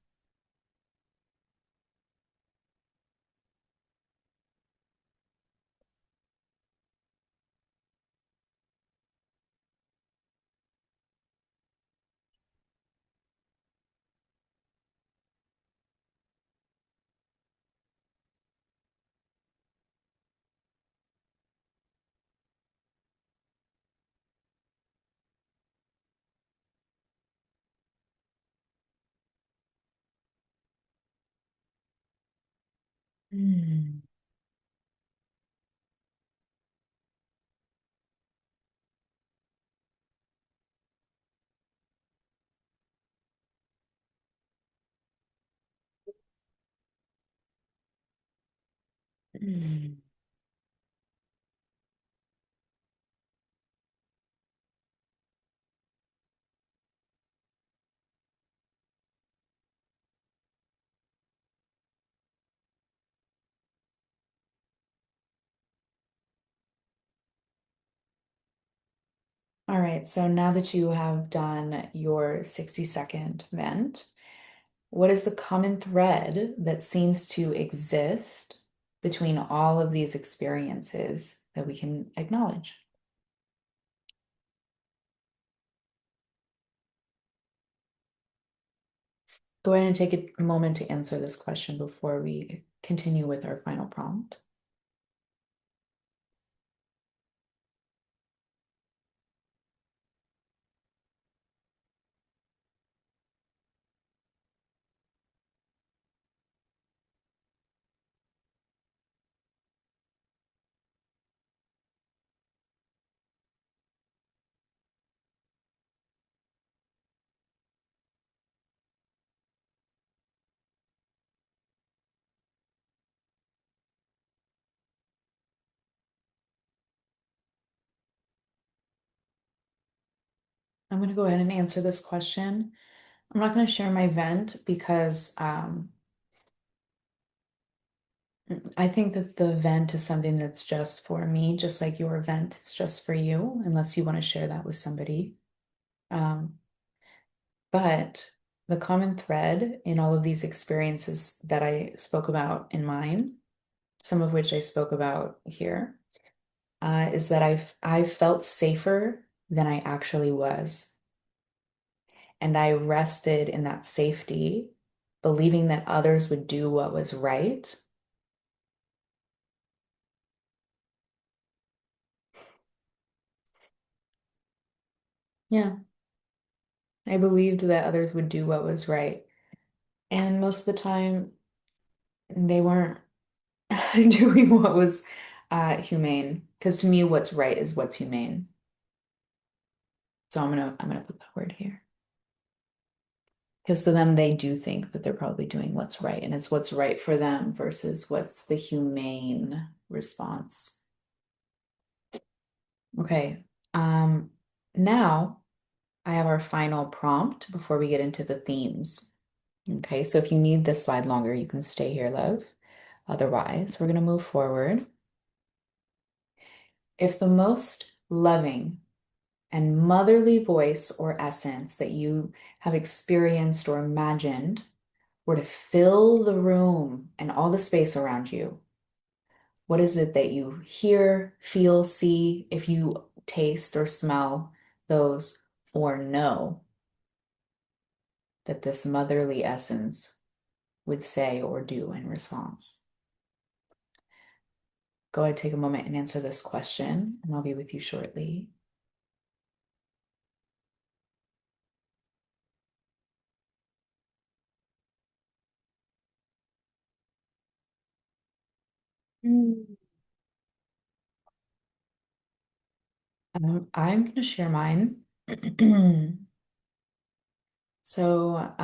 Hmm. Hmm. All right, so now that you have done your 60-second vent, what is the common thread that seems to exist between all of these experiences that we can acknowledge? Go ahead and take a moment to answer this question before we continue with our final prompt. I'm going to go ahead and answer this question. I'm not going to share my vent because I think that the vent is something that's just for me, just like your vent is just for you, unless you want to share that with somebody. Um, but the common thread in all of these experiences that I spoke about in mine, some of which I spoke about here, is that I felt safer than I actually was. And I rested in that safety, believing that others would do what was right. Yeah, I believed that others would do what was right. And most of the time, they weren't doing what was humane. Because to me, what's right is what's humane. So I'm gonna put that word here. Because to them, they do think that they're probably doing what's right, and it's what's right for them versus what's the humane response. Okay. Um, Now I have our final prompt before we get into the themes. Okay, so if you need this slide longer, you can stay here, love. Otherwise, we're gonna move forward. If the most loving and motherly voice or essence that you have experienced or imagined were to fill the room and all the space around you, what is it that you hear, feel, see, if you taste or smell those, or know that this motherly essence would say or do in response? Go ahead, take a moment and answer this question, and I'll be with you shortly. Mm. I'm going to share mine. So,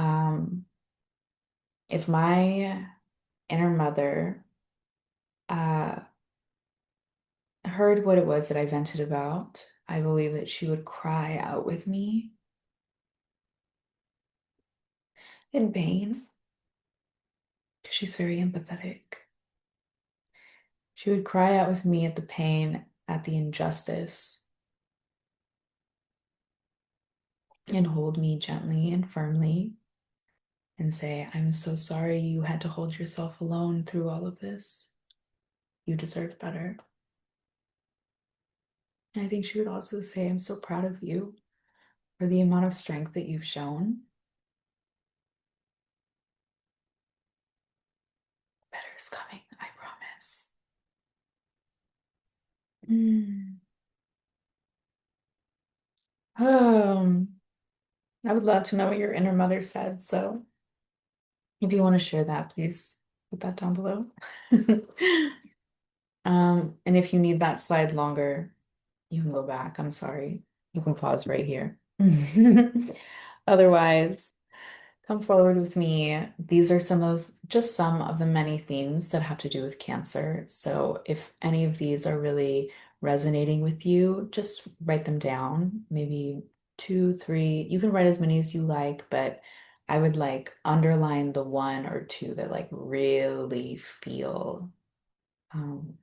if my inner mother uh, heard what it was that I vented about, I believe that she would cry out with me in pain because she's very empathetic. She would cry out with me at the pain, at the injustice, and hold me gently and firmly and say, I'm so sorry you had to hold yourself alone through all of this. You deserve better. And I think she would also say, I'm so proud of you for the amount of strength that you've shown. Better is coming, I promise. Mm. Um, I would love to know what your inner mother said. So if you want to share that, please put that down below. And if you need that slide longer, you can go back. I'm sorry. You can pause right here. Otherwise, come forward with me. These are some of the many themes that have to do with cancer. So if any of these are really resonating with you, just write them down. Maybe two, three. You can write as many as you like, but I would like underline the one or two that like really feel um,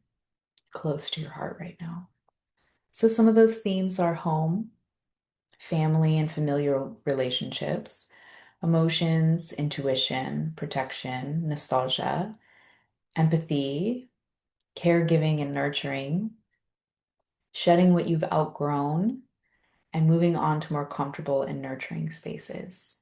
close to your heart right now. So some of those themes are home, family and familial relationships, emotions, intuition, protection, nostalgia, empathy, caregiving and nurturing, shedding what you've outgrown, and moving on to more comfortable and nurturing spaces.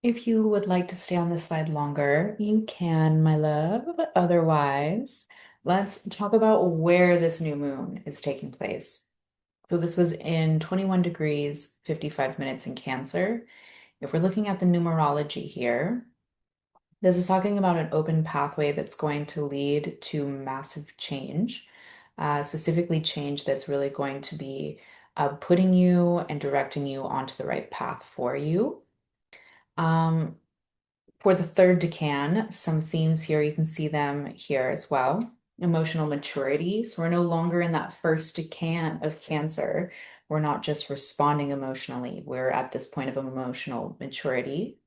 If you would like to stay on this slide longer, you can, my love. Otherwise, let's talk about where this new moon is taking place. So this was in 21 degrees, 55 minutes in Cancer. If we're looking at the numerology here, this is talking about an open pathway that's going to lead to massive change, specifically change that's really going to be putting you and directing you onto the right path for you. Um, for the third decan, some themes here, you can see them here as well. Emotional maturity. So we're no longer in that first decan of Cancer. We're not just responding emotionally. We're at this point of emotional maturity.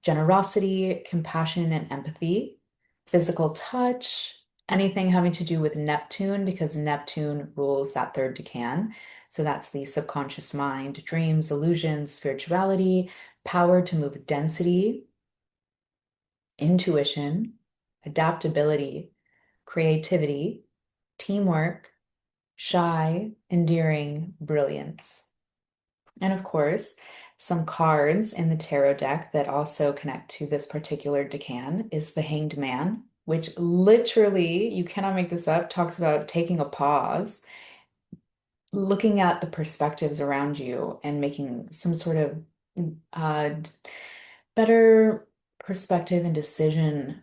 Generosity, compassion, and empathy. Physical touch, anything having to do with Neptune, because Neptune rules that third decan. So that's the subconscious mind, dreams, illusions, spirituality, power to move density, intuition, adaptability, creativity, teamwork, shy, endearing, brilliance. And of course, some cards in the tarot deck that also connect to this particular decan is the Hanged Man, which literally, you cannot make this up, talks about taking a pause, looking at the perspectives around you and making some sort of d- better perspective and decision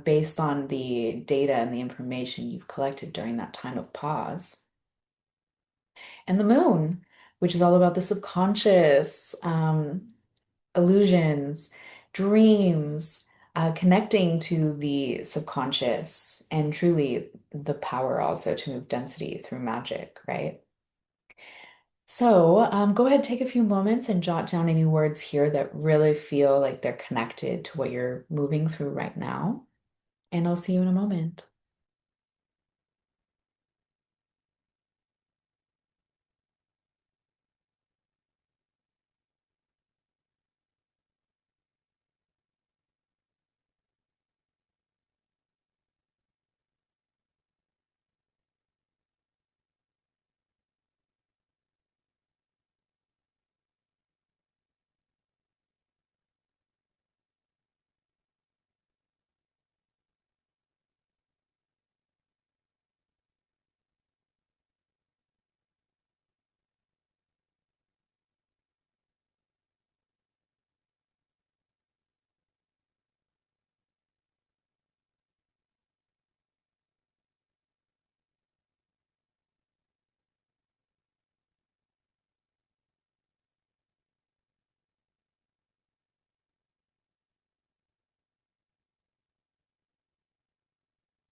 based on the data and the information you've collected during that time of pause. And the moon, which is all about the subconscious, illusions, dreams, connecting to the subconscious, and truly the power also to move density through magic, right? So, go ahead, take a few moments and jot down any words here that really feel like they're connected to what you're moving through right now. And I'll see you in a moment.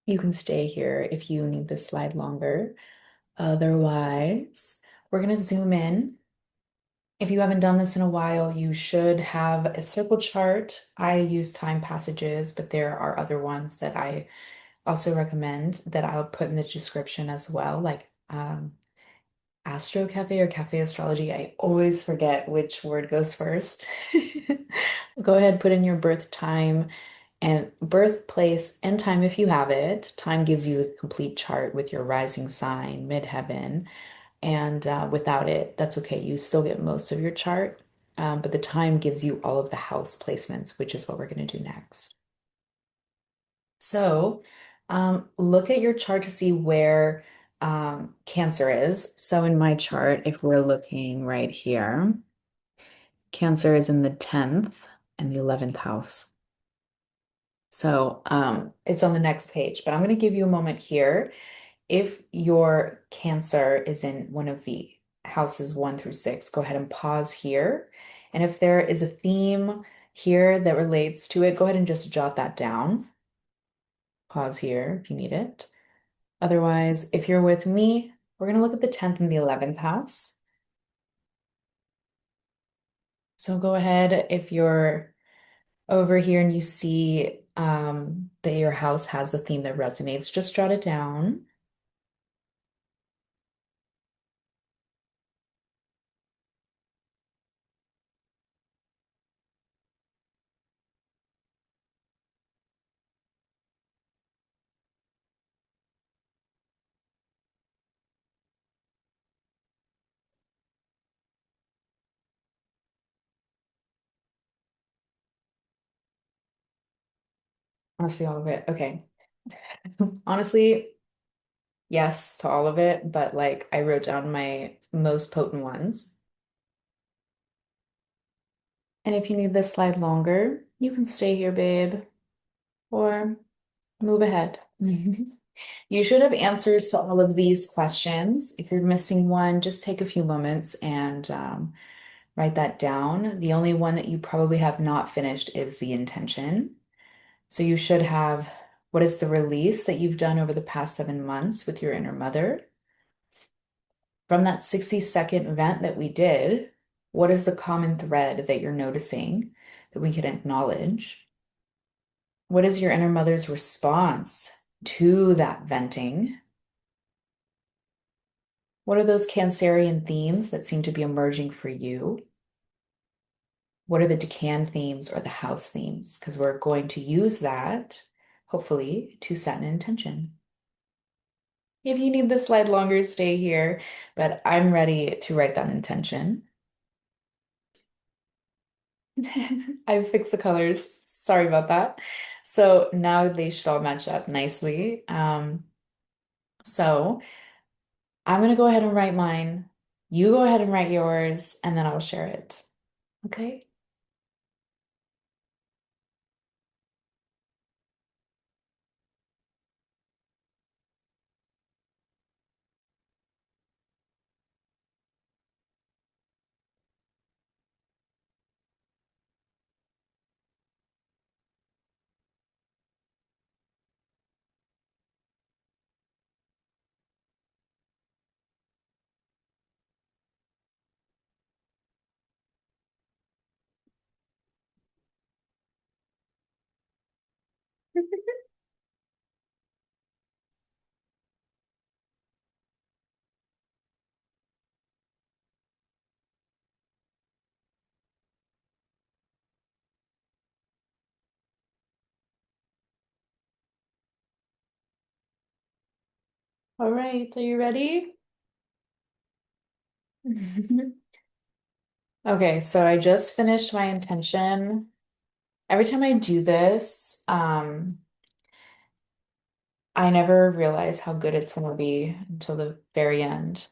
You can stay here if you need this slide longer. Otherwise, we're going to zoom in. If you haven't done this in a while, you should have a circle chart. I use time passages, but there are other ones that I also recommend that I'll put in the description as well, like Astro Cafe or Cafe Astrology. I always forget which word goes first. Go ahead, put in your birth time and birthplace and time if you have it. Time gives you the complete chart with your rising sign, midheaven. And without it, that's okay. You still get most of your chart, but the time gives you all of the house placements, which is what we're going to do next. So look at your chart to see where Cancer is. So in my chart, if we're looking right here, Cancer is in the 10th and the 11th house. So it's on the next page, but I'm going to give you a moment here. If your Cancer is in one of the houses 1 through 6, go ahead and pause here. And if there is a theme here that relates to it, go ahead and just jot that down. Pause here if you need it. Otherwise, if you're with me, we're going to look at the 10th and the 11th house. So go ahead if you're over here and you see that your house has a theme that resonates, just jot it down. Honestly, all of it. Okay. Honestly, yes to all of it, but like I wrote down my most potent ones. And if you need this slide longer, you can stay here, babe, or move ahead. You should have answers to all of these questions. If you're missing one, just take a few moments and write that down. The only one that you probably have not finished is the intention. So you should have what is the release that you've done over the past 7 months with your inner mother? From that 60-second event that we did, what is the common thread that you're noticing that we can acknowledge? What is your inner mother's response to that venting? What are those Cancerian themes that seem to be emerging for you? What are the DECAN themes or the house themes? Because we're going to use that, hopefully, to set an intention. If you need the slide longer, stay here, but I'm ready to write that intention. I fixed the colors. Sorry about that. So now they should all match up nicely. So I'm going to go ahead and write mine. You go ahead and write yours, and then I'll share it. Okay? All right, are you ready? Okay, so I just finished my intention. Every time I do this, I never realize how good it's going to be until the very end.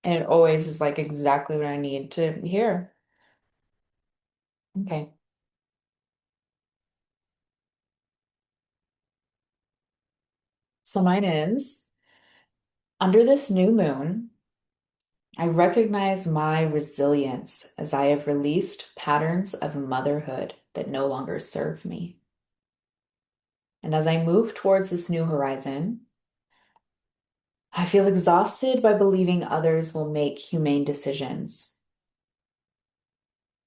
And it always is like exactly what I need to hear. Okay. So mine is under this new moon, I recognize my resilience as I have released patterns of motherhood that no longer serve me. And as I move towards this new horizon, I feel exhausted by believing others will make humane decisions.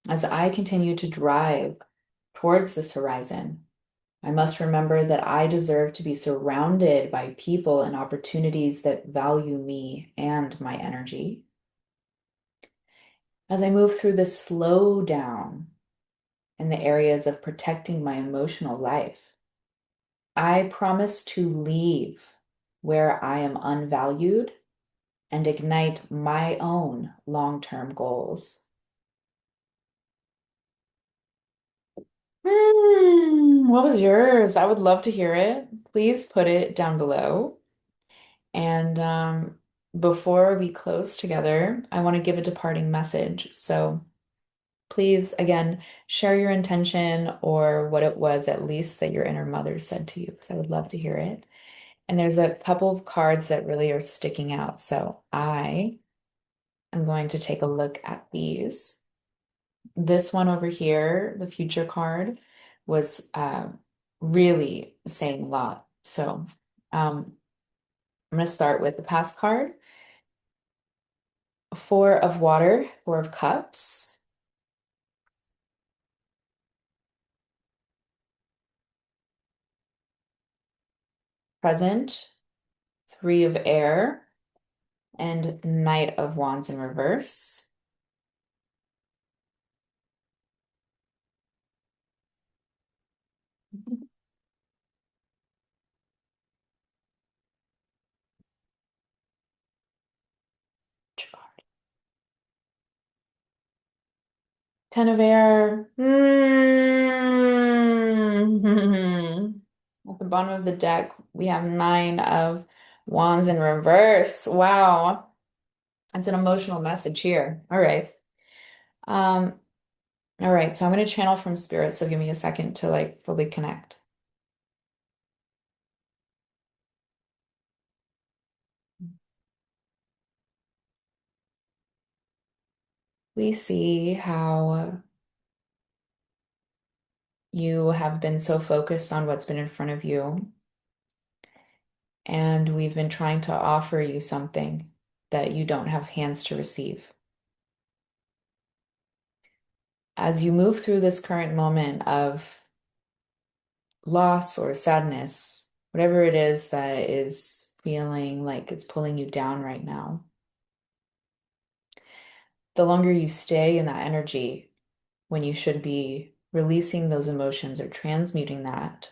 As I continue to drive towards this horizon, I must remember that I deserve to be surrounded by people and opportunities that value me and my energy. As I move through this slow down in the areas of protecting my emotional life, I promise to leave where I am unvalued and ignite my own long-term goals. What was yours? I would love to hear it. Please put it down below. And before we close together, I want to give a departing message. So please, again, share your intention or what it was at least that your inner mother said to you, because I would love to hear it. And there's a couple of cards that really are sticking out. So I am going to take a look at these. This one over here, the future card, was really saying a lot. So I'm going to start with the past card. Four of water, four of cups, present, three of air, and knight of wands in reverse. Ten of air. At the bottom of the deck, we have nine of wands in reverse. Wow. That's an emotional message here. All right. Um, All right, so I'm going to channel from spirit, so give me a second to like fully connect. We see how you have been so focused on what's been in front of you, and we've been trying to offer you something that you don't have hands to receive. As you move through this current moment of loss or sadness, whatever it is that is feeling like it's pulling you down right now, the longer you stay in that energy when you should be releasing those emotions or transmuting that,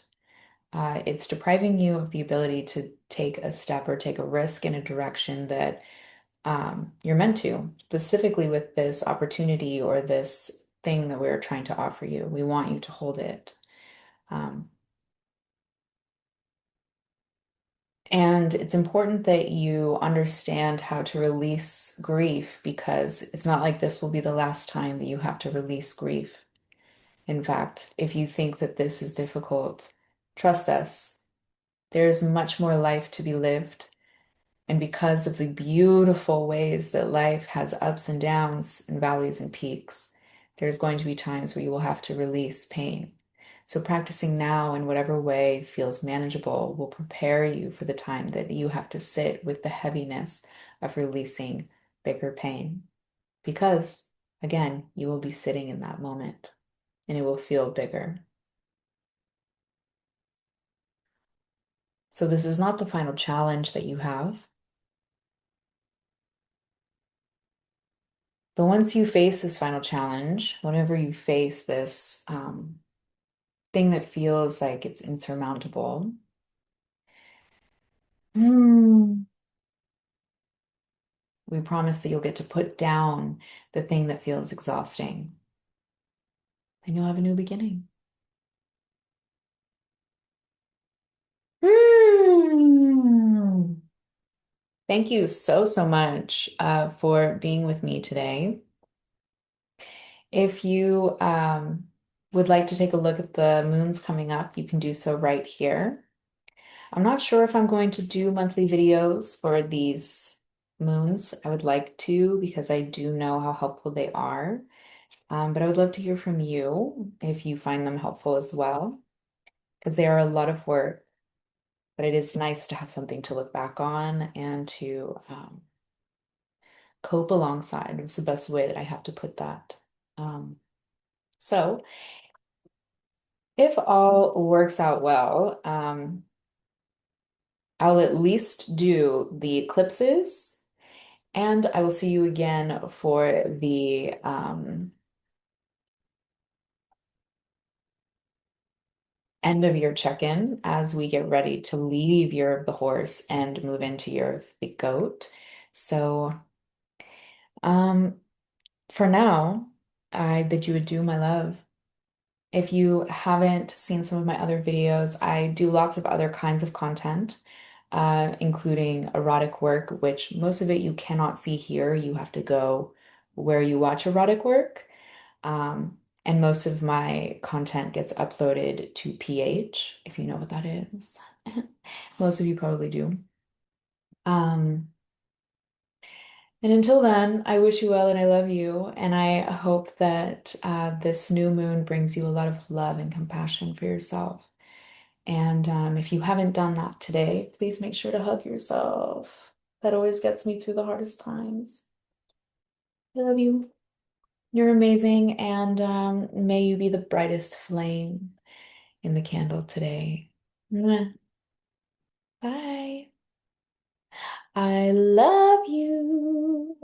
it's depriving you of the ability to take a step or take a risk in a direction that you're meant to, specifically with this opportunity or this thing that we're trying to offer you. We want you to hold it. Um, And it's important that you understand how to release grief because it's not like this will be the last time that you have to release grief. In fact, if you think that this is difficult, trust us, there's much more life to be lived. And because of the beautiful ways that life has ups and downs and valleys and peaks, there's going to be times where you will have to release pain. So practicing now in whatever way feels manageable will prepare you for the time that you have to sit with the heaviness of releasing bigger pain. Because, again, you will be sitting in that moment and it will feel bigger. So this is not the final challenge that you have. But once you face this final challenge, whenever you face this thing that feels like it's insurmountable, mm, we promise that you'll get to put down the thing that feels exhausting and you'll have a new beginning. Mm. Thank you so, so much for being with me today. If you would like to take a look at the moons coming up, you can do so right here. I'm not sure if I'm going to do monthly videos for these moons. I would like to because I do know how helpful they are. But I would love to hear from you if you find them helpful as well, because they are a lot of work, but it is nice to have something to look back on and to cope alongside. It's the best way that I have to put that. Um, so if all works out well, I'll at least do the eclipses. And I will see you again for the end of your check-in as we get ready to leave Year of the Horse and move into Year of the Goat. So, um, for now, I bid you adieu, my love. If you haven't seen some of my other videos, I do lots of other kinds of content, including erotic work, which most of it you cannot see here. You have to go where you watch erotic work. And most of my content gets uploaded to PH, if you know what that is. Most of you probably do. Um, and until then, I wish you well and I love you. And I hope that this new moon brings you a lot of love and compassion for yourself. And if you haven't done that today, please make sure to hug yourself. That always gets me through the hardest times. I love you. You're amazing. And may you be the brightest flame in the candle today. Mwah. Bye. I love you.